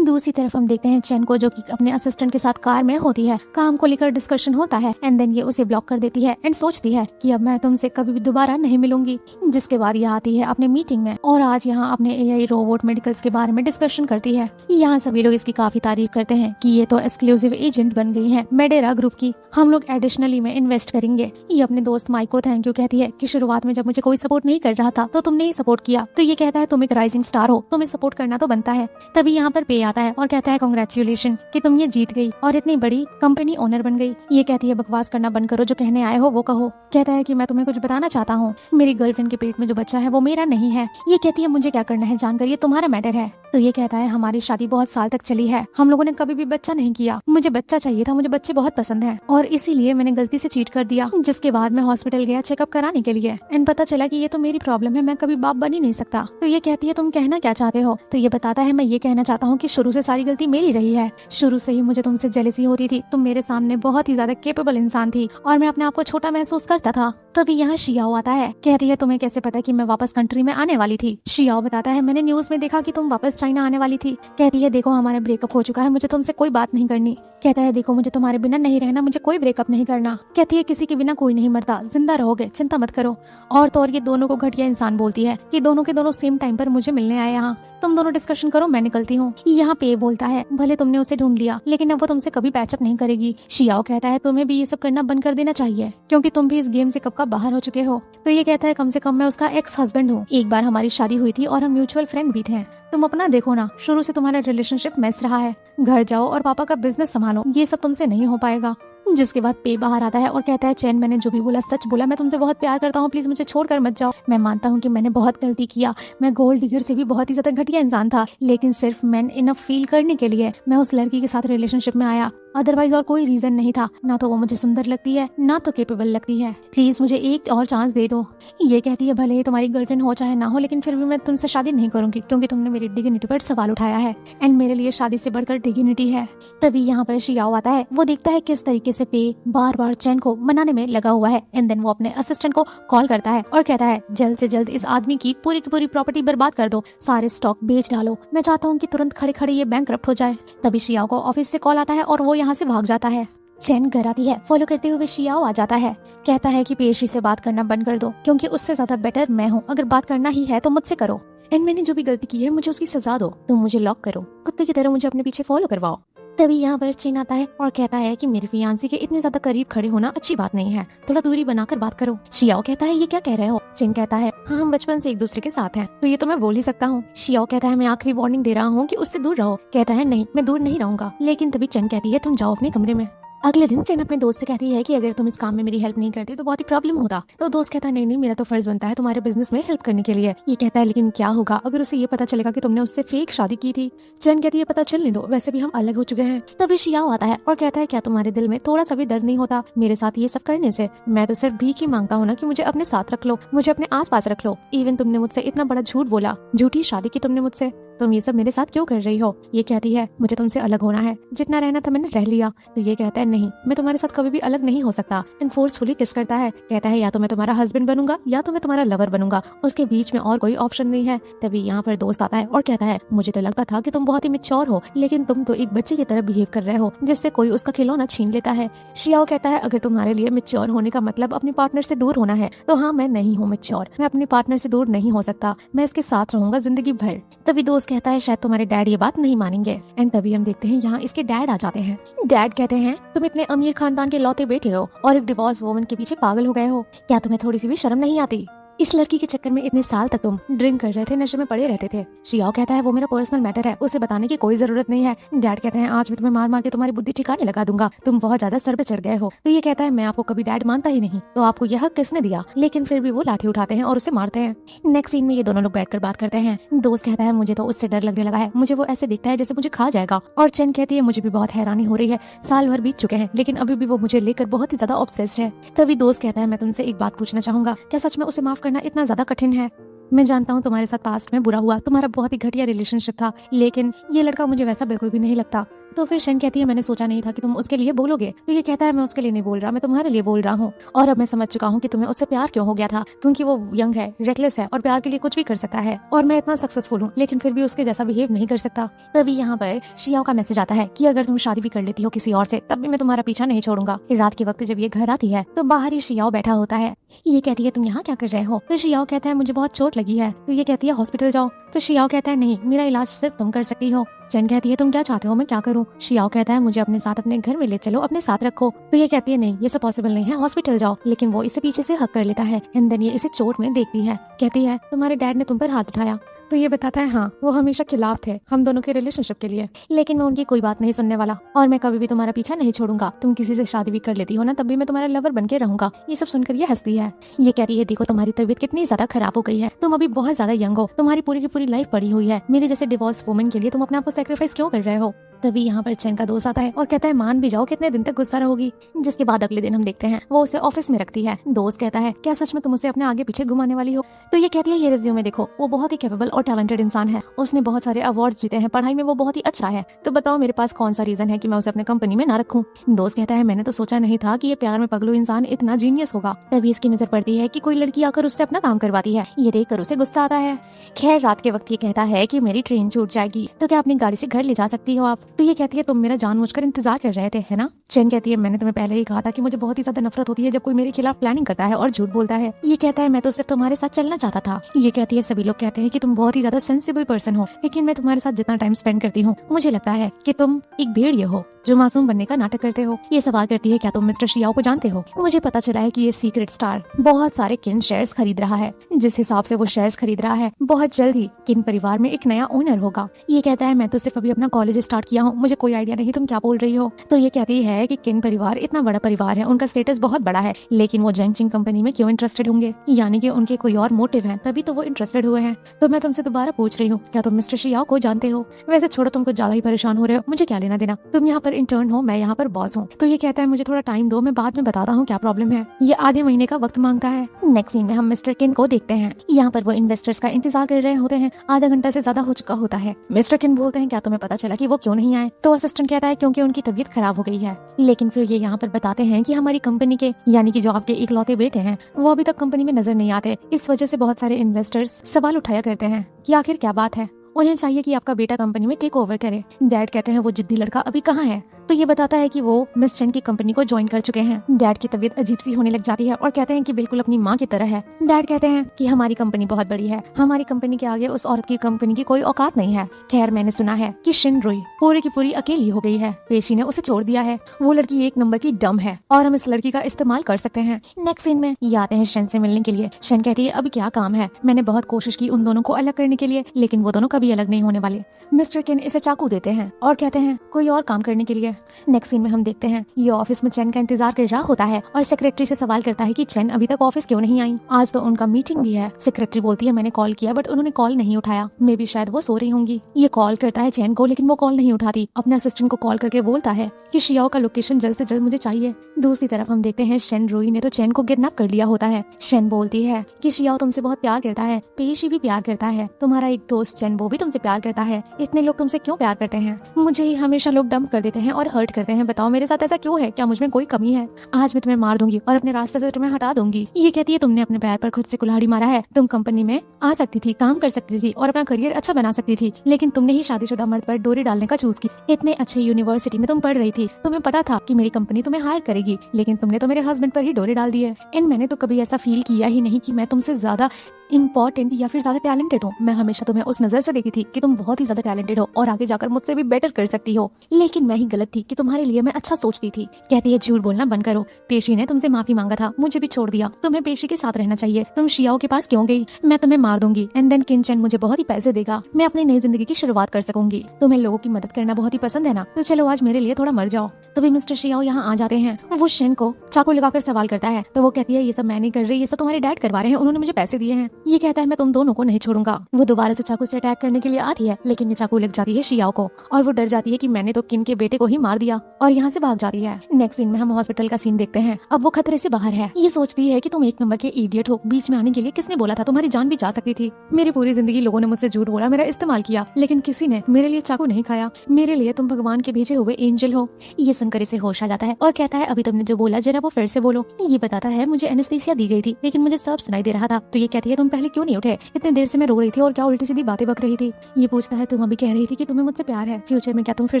दूसरी तरफ हम देखते हैं चैन को, जो कि अपने असिस्टेंट के साथ कार में होती है। काम को लेकर डिस्कशन होता है एंड देन ये उसे ब्लॉक कर देती है एंड सोचती है कि अब मैं तुमसे कभी भी दोबारा नहीं मिलूंगी। जिसके बाद ये आती है अपने मीटिंग में और आज यहाँ अपने एआई रोबोट मेडिकल्स के बारे में डिस्कशन करती है। यहाँ सभी लोग इसकी काफी तारीफ करते हैं कि ये तो एक्सक्लूसिव एजेंट बन गई है मेडेरा ग्रुप की, हम लोग एडिशनली में इन्वेस्ट करेंगे। ये अपने दोस्त माइक को थैंक यू कहती है कि शुरुआत में जब मुझे कोई सपोर्ट नहीं कर रहा था तो तुमने ही सपोर्ट किया। तो ये कहता है तुम एक राइजिंग स्टार हो, तुम्हें सपोर्ट करना तो बनता है। तभी यहाँ पर पे आता है और कहता है कांग्रेचुलेशन कि तुम ये जीत गई और इतनी बड़ी कंपनी ओनर बन गई। ये कहती है बकवास करना बंद करो, जो कहने आए हो वो कहो। कहता है कि मैं तुम्हें कुछ बताना चाहता हूँ, मेरी गर्लफ्रेंड के पेट में जो बच्चा है वो मेरा नहीं है। ये कहती है मुझे क्या करना है जानकर, ये तुम्हारा मैटर है। तो ये कहता है हमारी शादी बहुत साल तक चली है, हम लोगों ने कभी भी बच्चा नहीं किया, मुझे बच्चा चाहिए था, मुझे बच्चे बहुत पसंद है और इसीलिए मैंने गलती से चीट कर दिया। जिसके बाद मैं हॉस्पिटल गया चेकअप कराने के लिए एंड पता चला कि ये तो मेरी प्रॉब्लम है, मैं कभी बाप बन ही नहीं सकता। तो ये कहती है तुम कहना क्या चाहते हो। तो ये बताता है मैं ये कहना चाहता हूँ कि शुरू से सारी गलती मेरी रही है, शुरू से ही मुझे तुमसे जेलसी होती थी, तुम मेरे सामने बहुत ही ज्यादा केपेबल इंसान थी और मैं अपने आप को छोटा महसूस करता था। तभी यहाँ शियाओ आता है, कहती है तुम्हें कैसे पता कि मैं वापस कंट्री में आने वाली थी। शियाओ बताता है मैंने न्यूज में देखा कि तुम वापस चाइना आने वाली थी। कहती है देखो हमारा ब्रेकअप हो चुका है, मुझे तुमसे कोई बात नहीं करनी। कहता है देखो मुझे तुम्हारे बिना नहीं रहना, मुझे कोई ब्रेकअप नहीं करना। कहती है किसी के बिना कोई नहीं मरता, जिंदा रहोगे, चिंता मत करो। और तो और ये दोनों को घटिया इंसान बोलती है कि दोनों के दोनों सेम टाइम पर मुझे मिलने आए यहाँ, तुम दोनों डिस्कशन करो, मैं निकलती हूँ। यहाँ पे बोलता है भले तुमने उसे ढूंढ लिया लेकिन अब वो तुमसे कभी पैचअप नहीं करेगी। शियाओ कहता है तुम्हें भी ये सब करना बंद कर देना चाहिए क्योंकि तुम भी इस गेम से कब का बाहर हो चुके हो। तो ये कहता है कम से कम मैं उसका एक्स हस्बैंड हूँ, एक बार हमारी शादी हुई थी और हम म्यूचुअल फ्रेंड भी थे। तुम अपना देखो ना, शुरू से तुम्हारा रिलेशनशिप मैस रहा है, घर जाओ और पापा का बिजनेस संभालो, ये सब तुमसे नहीं हो पाएगा। जिसके बाद पे बाहर आता है और कहता है चैन मैंने जो भी बोला सच बोला, मैं तुमसे बहुत प्यार करता हूँ, प्लीज मुझे छोड़कर मत जाओ। मैं मानता हूँ कि मैंने बहुत गलती किया, मैं गोल्ड डिगर से भी बहुत ही ज्यादा घटिया इंसान था, लेकिन सिर्फ मैन इनफ फील करने के लिए मैं उस लड़की के साथ रिलेशनशिप में आया, अदरवाइज और कोई रीजन नहीं था। ना तो वो मुझे सुंदर लगती है ना तो केपेबल लगती है, प्लीज मुझे एक और चांस दे दो। ये कहती है भले ही तुम्हारी गर्लफ्रेंड हो चाहे ना हो, लेकिन फिर भी मैं तुमसे शादी नहीं करूंगी क्योंकि तुमने मेरी डिग्निटी पर सवाल उठाया है एंड मेरे लिए शादी से बढ़कर डिग्निटी है। तभी यहाँ पर शियाओ आता है, वो देखता है किस तरीके से पे बार बार चैन को मनाने में लगा हुआ है एंड देन वो अपने असिस्टेंट को कॉल करता है और कहता है जल्द से जल्द इस आदमी की पूरी प्रॉपर्टी बर्बाद कर दो, सारे स्टॉक बेच डालो, मैं चाहता हूँ कि तुरंत खड़े खड़े ये बैंकरप्ट हो जाए। तभी शियाओ को ऑफिस से कॉल आता है और वो यहाँ से भाग जाता है। चैन घर आती है, फॉलो करते हुए शियाओ आ जाता है, कहता है कि पेशी से बात करना बंद कर दो क्योंकि उससे ज्यादा बेटर मैं हूँ, अगर बात करना ही है तो मुझसे करो एंड मैंने जो भी गलती की है मुझे उसकी सजा दो, तुम मुझे लॉक करो, कुत्ते की तरह मुझे अपने पीछे फॉलो करवाओ। तभी यहाँ पर चीन आता है और कहता है कि मेरे फियांसी के इतने ज्यादा करीब खड़े होना अच्छी बात नहीं है, थोड़ा दूरी बनाकर बात करो। शियाओ कहता है ये क्या कह रहे हो। चिन कहता है हाँ हम बचपन से एक दूसरे के साथ हैं, तो ये तो मैं बोल ही सकता हूँ। शियाओ कहता है मैं आखिरी वार्निंग दे रहा हूँ कि उससे दूर रहो। कहता है नहीं मैं दूर नहीं रहूंगा, लेकिन तभी चन कहती है तुम जाओ अपने कमरे में। अगले दिन चैन अपने दोस्त से कहती है कि अगर तुम इस काम में मेरी हेल्प नहीं करते तो बहुत ही प्रॉब्लम होता। तो दोस्त कहता है नहीं मेरा तो फर्ज बनता है तुम्हारे बिजनेस में हेल्प करने के लिए। ये कहता है लेकिन क्या होगा अगर उसे ये पता चलेगा कि तुमने उससे फेक शादी की थी। चैन कहती है पता चलने दो, वैसे भी हम अलग हो चुके हैं। तभी शियाओ आता है और कहता है क्या तुम्हारे दिल में थोड़ा सा भी दर्द नहीं होता मेरे साथ ये सब करने से। मैं तो सिर्फ भीख ही मांगता हूँ ना कि मुझे अपने साथ रख लो, मुझे अपने आस पास रख लो। इवन तुमने मुझसे इतना बड़ा झूठ बोला, झूठी शादी की तुमने मुझसे, तुम ये सब मेरे साथ क्यों कर रही हो। ये कहती है मुझे तुमसे अलग होना है, जितना रहना था मैंने रह लिया। तो ये कहता है नहीं मैं तुम्हारे साथ कभी भी अलग नहीं हो सकता एंड फोर्सफुली किस करता है। कहता है या तो मैं तुम्हारा हस्बैंड बनूंगा या तो मैं तुम्हारा लवर बनूंगा, उसके बीच में और कोई ऑप्शन नहीं है। तभी यहाँ पर दोस्त आता है और कहता है मुझे तो लगता था कि तुम बहुत ही मैच्योर हो, लेकिन तुम तो एक बच्चे की तरह बिहेव कर रहे हो जिससे कोई उसका खिलौना छीन लेता है। शियाओ कहता है अगर तुम्हारे लिए मैच्योर होने का मतलब अपने पार्टनर से दूर होना है तो हाँ मैं नहीं हूँ मैच्योर, मैं अपने पार्टनर से दूर नहीं हो सकता, मैं इसके साथ रहूंगा जिंदगी भर। तभी दोस्त कहता है शायद तुम्हारे डैड ये बात नहीं मानेंगे एंड तभी हम देखते हैं यहाँ इसके डैड आ जाते हैं। डैड कहते हैं तुम इतने अमीर खानदान के लौते बेटे हो और एक डिवोर्स वुमन के पीछे पागल हो गए हो, क्या तुम्हें थोड़ी सी भी शर्म नहीं आती। इस लड़की के चक्कर में इतने साल तक तुम ड्रिंक कर रहे थे, नशे में पड़े रहते थे। शियाओ कहता है वो मेरा पर्सनल मैटर है, उसे बताने की कोई जरूरत नहीं है। डैड कहते हैं आज मैं तुम्हें मार मार के तुम्हारी बुद्धि ठिकाने लगा दूंगा, तुम बहुत ज्यादा सर पे चढ़ गए हो। तो ये कहता है मैं आपको कभी डैड मानता ही नहीं, तो आपको यह हक किसने दिया। लेकिन फिर भी वो लाठी उठाते हैं और उसे मारते हैं। नेक्स्ट सीन में ये दोनों लोग बैठकर बात करते हैं। दोस्त कहता है मुझे तो उससे डर लगने लगा है, मुझे वो ऐसे दिखता है जैसे मुझे खा जाएगा। और चैन कहती है मुझे भी बहुत हैरानी हो रही है, साल भर बीत चुके हैं लेकिन अभी भी वो मुझे लेकर बहुत ही ज्यादा ऑब्सेस्ड है। तभी दोस्त कहता है मैं तुमसे एक बात पूछना चाहूंगा, क्या सच में उसे माफ करना इतना ज्यादा कठिन है। मैं जानता हूँ तुम्हारे साथ पास्ट में बुरा हुआ, तुम्हारा बहुत ही घटिया रिलेशनशिप था, लेकिन ये लड़का मुझे वैसा बिल्कुल भी नहीं लगता। तो फिर शन कहती है मैंने सोचा नहीं था कि तुम उसके लिए बोलोगे। तो ये कहता है मैं उसके लिए नहीं बोल रहा, मैं तुम्हारे लिए बोल रहा हूँ। और अब मैं समझ चुका हूँ कि तुम्हें उससे प्यार क्यों हो गया था, क्योंकि वो यंग है, रेकलेस है और प्यार के लिए कुछ भी कर सकता है। और मैं इतना सक्सेसफुल हूँ लेकिन फिर भी उसके जैसा बिहेव नहीं कर सकता। तभी यहाँ पर शियाओ का मैसेज आता है कि अगर तुम शादी भी कर लेती हो किसी और से तब भी मैं तुम्हारा पीछा नहीं छोड़ूंगा। रात के वक्त जब ये घर आती है तो बाहर ही शियाओ बैठा होता है। ये कहती है तुम यहाँ क्या कर रहे हो। तो शियाओ कहता है मुझे बहुत चोट लगी है। तो ये कहती है हॉस्पिटल जाओ। तो शियाओ कहता है नहीं, मेरा इलाज सिर्फ तुम कर सकती हो। चेन कहती है तुम क्या चाहते हो, मैं क्या करूँ। शियाओ कहता है मुझे अपने साथ अपने घर में ले चलो, अपने साथ रखो। तो ये कहती है नहीं, ये सब पॉसिबल नहीं है, हॉस्पिटल जाओ। लेकिन वो इसे पीछे से हक कर लेता है। एंड देन ये इसे चोट में देखती है, कहती है तुम्हारे डैड ने तुम पर हाथ उठाया। तो ये बताता है हाँ, वो हमेशा खिलाफ थे हम दोनों के रिलेशनशिप के लिए, लेकिन मैं उनकी कोई बात नहीं सुनने वाला और मैं कभी भी तुम्हारा पीछा नहीं छोड़ूंगा। तुम किसी से शादी भी कर लेती हो ना तब भी मैं तुम्हारा लवर बन के रहूंगा। ये सब सुनकर ये हंसती है। ये कहती है देखो तुम्हारी तबीयत कितनी ज्यादा खराब हो गई है, तुम अभी बहुत ज्यादा यंग हो, तुम्हारी पूरी की पूरी लाइफ पड़ी हुई है। मेरे जैसे डिवोर्स वुमन के लिए तुम अपने आप को सेक्रीफाइस क्यों कर रहे हो। तभी यहाँ पर चैन का दोस्त आता है और कहता है मान भी जाओ, कितने दिन तक गुस्सा रहोगी। जिसके बाद अगले दिन हम देखते हैं वो उसे ऑफिस में रखती है। दोस्त कहता है क्या सच में तुम उसे अपने आगे पीछे घुमाने वाली हो। तो ये कहती है ये रिज्यूमे देखो, वो बहुत ही कैपेबल और टैलेंटेड इंसान है, उसने बहुत सारे अवार्ड्स जीते हैं, पढ़ाई में वो बहुत ही अच्छा है। तो बताओ मेरे पास कौन सा रीजन है कि मैं उसे अपने कंपनी में ना रखूं। दोस्त कहता है मैंने तो सोचा नहीं था कि ये प्यार में पगलू इंसान इतना जीनियस होगा। तभी इसकी नजर पड़ती है कि कोई लड़की आकर उससे अपना काम करवाती है। ये देखकर उसे गुस्सा आता है। खैर रात के वक्त ये कहता है कि मेरी ट्रेन छूट जाएगी तो क्या अपनी गाड़ी से घर ले जा सकती हो आप। तो ये कहती है तुम मेरा जानबूझकर इंतजार कर रहे थे है ना। चैन कहती है मैंने तुम्हें पहले ही कहा था कि मुझे बहुत ही ज्यादा नफरत होती है जब कोई मेरे खिलाफ प्लानिंग करता है और झूठ बोलता है। ये कहता है मैं तो सिर्फ तुम्हारे साथ चलना चाहता था। ये कहती है सभी लोग कहते हैं कि तुम बहुत ही ज्यादा सेंसिबल पर्सन हो, लेकिन मैं तुम्हारे साथ जितना टाइम स्पेंड करती हूँ मुझे लगता है कि तुम एक भेड़िए हो जो मासूम बनने का नाटक करते हो। ये सवाल करती है क्या तुम मिस्टर शियाओ को जानते हो। मुझे पता चला है कि ये सीक्रेट स्टार बहुत सारे किन शेयर्स खरीद रहा है। जिस हिसाब से वो शेयर्स खरीद रहा है बहुत जल्द ही किन परिवार में एक नया ओनर होगा। ये कहता है मैं तो सिर्फ अभी अपना कॉलेज स्टार्ट किया हूँ, मुझे कोई आइडिया नहीं तुम क्या बोल रही हो। तो ये कहती है कि किन परिवार इतना बड़ा परिवार है, उनका स्टेटस बहुत बड़ा है, लेकिन वो जेंगचिंग कंपनी में क्यों इंटरेस्टेड होंगे, यानी कि उनके कोई और मोटिव है तभी तो वो इंटरेस्टेड हुए हैं। तो मैं तुमसे दोबारा पूछ रही हूँ क्या तुम मिस्टर शियाओ को जानते हो। वैसे छोड़ो, तुम कुछ ज्यादा ही परेशान हो रहे हो, मुझे क्या लेना देना, तुम यहाँ पर इंटर्न हो, मैं यहाँ पर बॉस हूँ। तो ये कहता है मुझे थोड़ा टाइम दो, मैं बाद में बताता हूँ क्या प्रॉब्लम है। ये आधे महीने का वक्त मांगता है। नेक्स्ट सीन में हम मिस्टर किन को देखते हैं। यहाँ पर वो इन्वेस्टर्स का इंतजार कर रहे होते हैं। आधा घंटा से ज्यादा हो चुका होता है। मिस्टर किन बोलते हैं क्या तुम्हें पता चला कि वो क्यों नहीं आए। तो असिस्टेंट कहता है क्योंकि उनकी तबीयत खराब हो गई है। लेकिन फिर ये यहाँ पर बताते हैं कि हमारी कंपनी के यानी कि जो आपके इकलौते बेटे हैं वो अभी तक कंपनी में नजर नहीं आते। इस वजह से बहुत सारे इन्वेस्टर्स सवाल उठाया करते हैं कि आखिर क्या बात है। उन्हें चाहिए कि आपका बेटा कंपनी में टेक ओवर करे। डैड कहते हैं वो जिद्दी लड़का अभी कहाँ है। तो ये बताता है कि वो मिस चेन की कंपनी को ज्वाइन कर चुके हैं। डैड की तबीयत अजीब सी होने लग जाती है और कहते हैं कि बिल्कुल अपनी माँ की तरह है। डैड कहते हैं कि हमारी कंपनी बहुत बड़ी है, हमारी कंपनी के आगे उस औरत की कंपनी की कोई औकात नहीं है। खैर मैंने सुना है कि शिन रुई पूरी की पूरी अकेली हो गई है, पेशी ने उसे छोड़ दिया है। वो लड़की एक नंबर की डम है और हम इस लड़की का इस्तेमाल कर सकते हैं। नेक्स्ट सीन में ये आते हैं शन से मिलने के लिए। शन कहती है अभी क्या काम है, मैंने बहुत कोशिश की उन दोनों को अलग करने के लिए, लेकिन वो दोनों कभी अलग नहीं होने वाले। मिस्टर किन इसे चाकू देते हैं और कहते हैं कोई और काम करने के लिए। नेक्स्ट सीन में हम देखते हैं ये ऑफिस में चैन का इंतजार कर रहा होता है और सेक्रेटरी से सवाल करता है कि चैन अभी तक ऑफिस क्यों नहीं आई, आज तो उनका मीटिंग भी है। सेक्रेटरी बोलती है मैंने कॉल किया बट उन्होंने कॉल नहीं उठाया, मे बी शायद वो सो रही होंगी। ये कॉल करता है चैन को लेकिन वो कॉल नहीं उठाती। अपने असिस्टेंट को कॉल करके बोलता है कि शियाओ का लोकेशन जल्द से जल्द मुझे चाहिए। दूसरी तरफ हम देखते हैं शेन रुई ने तो चैन को किडनैप कर लिया होता है। शेन बोलती है कि शियाओ तुमसे बहुत प्यार करता है, पेशी भी प्यार करता है, तुम्हारा एक दोस्त चैन वो भी तुमसे प्यार करता है, इतने लोग तुमसे क्यों प्यार करते हैं, मुझे ही हमेशा लोग डंप कर देते हैं और हर्ट करते हैं, बताओ मेरे साथ ऐसा क्यों है, क्या मुझ में कोई कमी है, आज मैं तुम्हें मार दूंगी और अपने रास्ते से तुम्हें हटा दूंगी। ये कहती है तुमने अपने पैर पर खुद से कुल्हाड़ी मारा है, तुम कंपनी में आ सकती थी, काम कर सकती थी और अपना करियर अच्छा बना सकती थी, लेकिन तुमने ही शादीशुदा मर्द पर डोरी डालने का चूज की। इतने अच्छे यूनिवर्सिटी में तुम पढ़ रही थी, तुम्हें पता था कि मेरी कंपनी तुम्हें हायर करेगी, लेकिन तुमने तो मेरे हस्बैंड पर ही डोरी डाल दी है। एंड मैंने तो कभी ऐसा फील किया ही नहीं कि मैं तुमसे ज्यादा इम्पोर्टेंट या फिर ज्यादा टैलेंटेड हो। मैं हमेशा तुम्हें उस नजर से देखी थी कि तुम बहुत ही ज्यादा टैलेंटेड हो और आगे जाकर मुझसे भी बेटर कर सकती हो, लेकिन मैं ही गलत थी कि तुम्हारे लिए मैं अच्छा सोचती थी। कहती है झूठ बोलना बंद करो, पेशी ने तुमसे माफी मांगा था, मुझे भी छोड़ दिया, तुम्हें पेशी के साथ रहना चाहिए, तुम शियाओ के पास क्यों गई, मैं तुम्हें मार दूंगी एंड देन किनचन मुझे बहुत ही पैसे देगा, मैं अपनी नई जिंदगी की शुरुआत कर सकूंगी। तुम्हें लोगों की मदद करना बहुत ही पसंद है ना, तो चलो आज मेरे लिए थोड़ा मर जाओ। तभी मिस्टर शियाओ यहाँ आ जाते हैं। वो शेन को चाकू लगाकर सवाल करता है तो वो कहती है ये सब मैं नहीं कर रही, ये सब तुम्हारे डैड करवा रहे हैं, उन्होंने मुझे पैसे दिए हैं। ये कहता है मैं तुम दोनों को नहीं छोड़ूंगा। वो दोबारा से चाकू से अटैक करने के लिए आती है, लेकिन ये चाकू लग जाती है शियाओ को और वो डर जाती है कि मैंने तो किन के बेटे को ही मार दिया और यहाँ से भाग जाती है। नेक्स्ट सीन में हम हॉस्पिटल का सीन देखते हैं। अब वो खतरे से बाहर है। ये सोचती है कि तुम एक नंबर के इडियट हो, बीच में आने के लिए किसने बोला था, तुम्हारी जान भी जा सकती थी। मेरी पूरी जिंदगी लोगों ने मुझसे झूठ बोला, मेरा इस्तेमाल किया, लेकिन किसी ने मेरे लिए चाकू नहीं खाया। मेरे लिए तुम भगवान के भेजे हुए एंजल हो। ये सुनकर इसे होश आ जाता है और कहता है अभी तुमने जो बोला जरा वो फिर से बोलो। ये बताता है मुझे एनेस्थीसिया दी गई थी, लेकिन मुझे सब सुनाई दे रहा था। तो ये कहती है तुम पहले क्यों नहीं उठे, इतने देर से मैं रो रही थी और क्या उल्टी सीधी बातें बक रही थी। ये पूछता है तुम अभी कह रही थी कि तुम्हें मुझसे प्यार है, फ्यूचर में क्या तुम फिर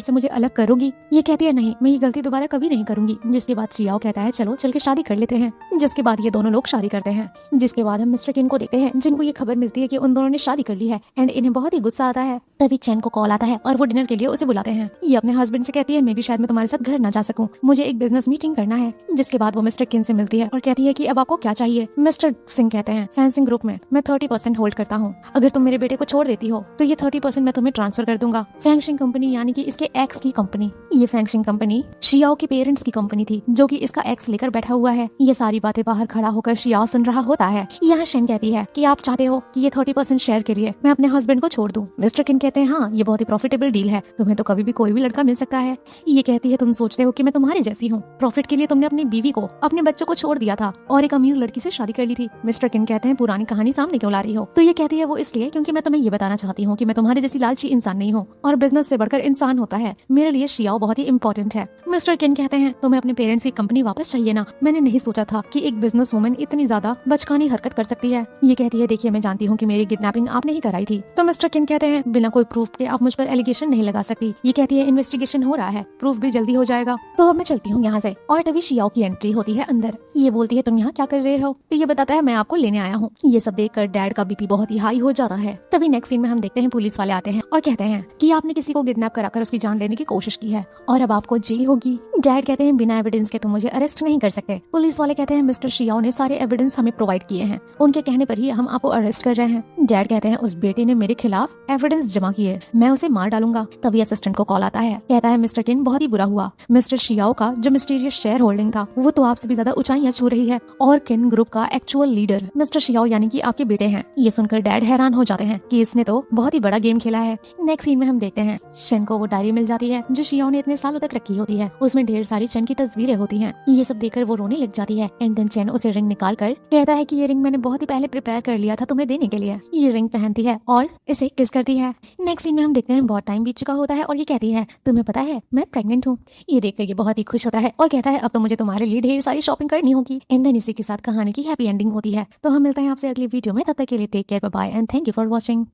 से मुझे अलग करोगी। ये कहती है नहीं, मैं ये गलती दोबारा कभी नहीं करूंगी। जिसके बाद शियाओ कहता है चलो चल के शादी कर लेते हैं। जिसके बाद ये दोनों लोग शादी करते हैं। जिसके बाद हम मिस्टर किन को देखते हैं, जिनको ये खबर मिलती है कि उन दोनों ने शादी कर ली है एंड इन्हें बहुत ही गुस्सा आता है। तभी चैन को कॉल आता है और वो डिनर के लिए उसे बुलाते हैं। ये अपने हस्बैंड से कहती है मैं भी शायद मैं तुम्हारे साथ घर ना जा सकूं, मुझे एक बिजनेस मीटिंग करना है। जिसके बाद वो मिस्टर किन से मिलती है और कहती है कि अब आपको क्या चाहिए। मिस्टर सिंह कहते हैं फेंसिंग ग्रुप में मैं 30% होल्ड करता हूँ, अगर तुम मेरे बेटे को छोड़ देती हो तो ये 30% मैं तुम्हें ट्रांसफर कर दूंगा। फेंशिंग कंपनी यानी कि इसके एक्स की कंपनी। ये फेंशिंग कंपनी शियाओ के पेरेंट्स की कंपनी थी जो कि इसका एक्स लेकर बैठा हुआ है। ये सारी बातें बाहर खड़ा होकर शियाओ सुन रहा होता है। यहाँ शेन कहती है कि आप चाहते हो कि ये 30% शेयर के लिए मैं अपने हस्बैंड को छोड़ दूं। मिस्टर किन कहते हैं हाँ ये बहुत ही प्रॉफिटेबल डील है, तुम्हें तो कभी भी कोई भी लड़का मिल सकता है। ये कहती है तुम सोचते हो कि मैं तुम्हारी जैसी हूँ, प्रॉफिट के लिए तुमने अपनी बीवी को अपने बच्चों को छोड़ दिया था और एक अमीर लड़की से शादी कर ली थी। मिस्टर किन कहते हैं पुरानी कहानी सामने क्यों ला रही हो। तो ये कहती है वो इसलिए क्योंकि मैं तुम्हें ये बताना चाहती हूँ कि मैं तुम्हारे जैसी लालची इंसान नहीं हूँ और बिजनेस से बढ़कर इंसान होता है, मेरे लिए शियाओ बहुत ही इंपॉर्टेंट है। मिस्टर किन कहते हैं तुम्हें अपने पेरेंट्स की कंपनी वापस चाहिए ना, मैंने नहीं सोचा था कि एक बिजनेस वुमन इतनी ज्यादा बचकानी हरकत कर सकती है। ये कहती है देखिए मैं जानती हूँ कि मेरी किडनैपिंग आपने ही कराई थी। तो मिस्टर किन कहते हैं बिना कोई प्रूफ के आप मुझ पर एलिगेशन नहीं लगा सकती। ये कहती है इन्वेस्टिगेशन हो रहा है, प्रूफ भी जल्दी हो जाएगा, तो अब मैं चलती हूँ यहाँ से। और तभी शियाओ की एंट्री होती है अंदर। ये बोलती है तुम यहाँ क्या कर रहे हो। तो ये बताता है मैं आपको लेने आया हूँ। ये सब देखकर डैड का बीपी बहुत ही हाई हो जाता है। तभी नेक्स्ट सीन में हम देखते हैं पुलिस वाले आते हैं और कहते हैं कि आपने किसी को किडनैप कराकर उसकी जान लेने की कोशिश की है और अब आपको जेल होगी। डैड कहते हैं बिना एविडेंस के तुम मुझे अरेस्ट नहीं कर सकते। पुलिस वाले कहते हैं मिस्टर शियाओ ने सारे एविडेंस हमें प्रोवाइड किए हैं, उनके कहने पर ही हम आपको अरेस्ट कर रहे हैं। डैड कहते हैं उस बेटे ने मेरे खिलाफ एविडेंस जमा किए, मैं उसे मार डालूंगा। तभी असिस्टेंट को कॉल आता है, कहता है मिस्टर किन बहुत ही बुरा हुआ, मिस्टर शियाओ का जो मिस्टीरियस शेयर होल्डिंग था वो तो आपसे भी ज्यादा ऊंचाइयां छू रही है और किन ग्रुप का एक्चुअल लीडर मिस्टर शियाओ यानी कि आपके बेटे हैं। ये सुनकर डैड हैरान हो जाते हैं कि इसने तो बहुत ही बड़ा गेम खेला है। नेक्स्ट सीन में हम देखते हैं शेन को वो डायरी मिल जाती है जो शियाओ ने इतने सालों तक रखी होती है। उसमें ढेर सारी चेन की तस्वीरें होती हैं। ये सब देखकर वो रोने लग जाती है एंड देन चेन उसे रिंग निकाल कर कहता है कि ये रिंग मैंने बहुत ही पहले प्रिपेयर कर लिया था तुम्हें देने के लिए। ये रिंग पहनती है और इसे किस करती है। नेक्स्ट सीन में हम देखते हैं बहुत टाइम बीत चुका होता है और ये कहती है तुम्हें पता है मैं प्रेग्नेंट हूँ। ये देखकर ये बहुत ही खुश होता है और कहता है अब तो मुझे तुम्हारे लिए ढेर सारी शॉपिंग करनी होगी। एंड देन इसी के साथ कहानी की हैप्पी एंडिंग होती है। तो हम मिलते हैं आपसे अगली वीडियो में, तब तक के लिए take care, bye bye and thank you for watching.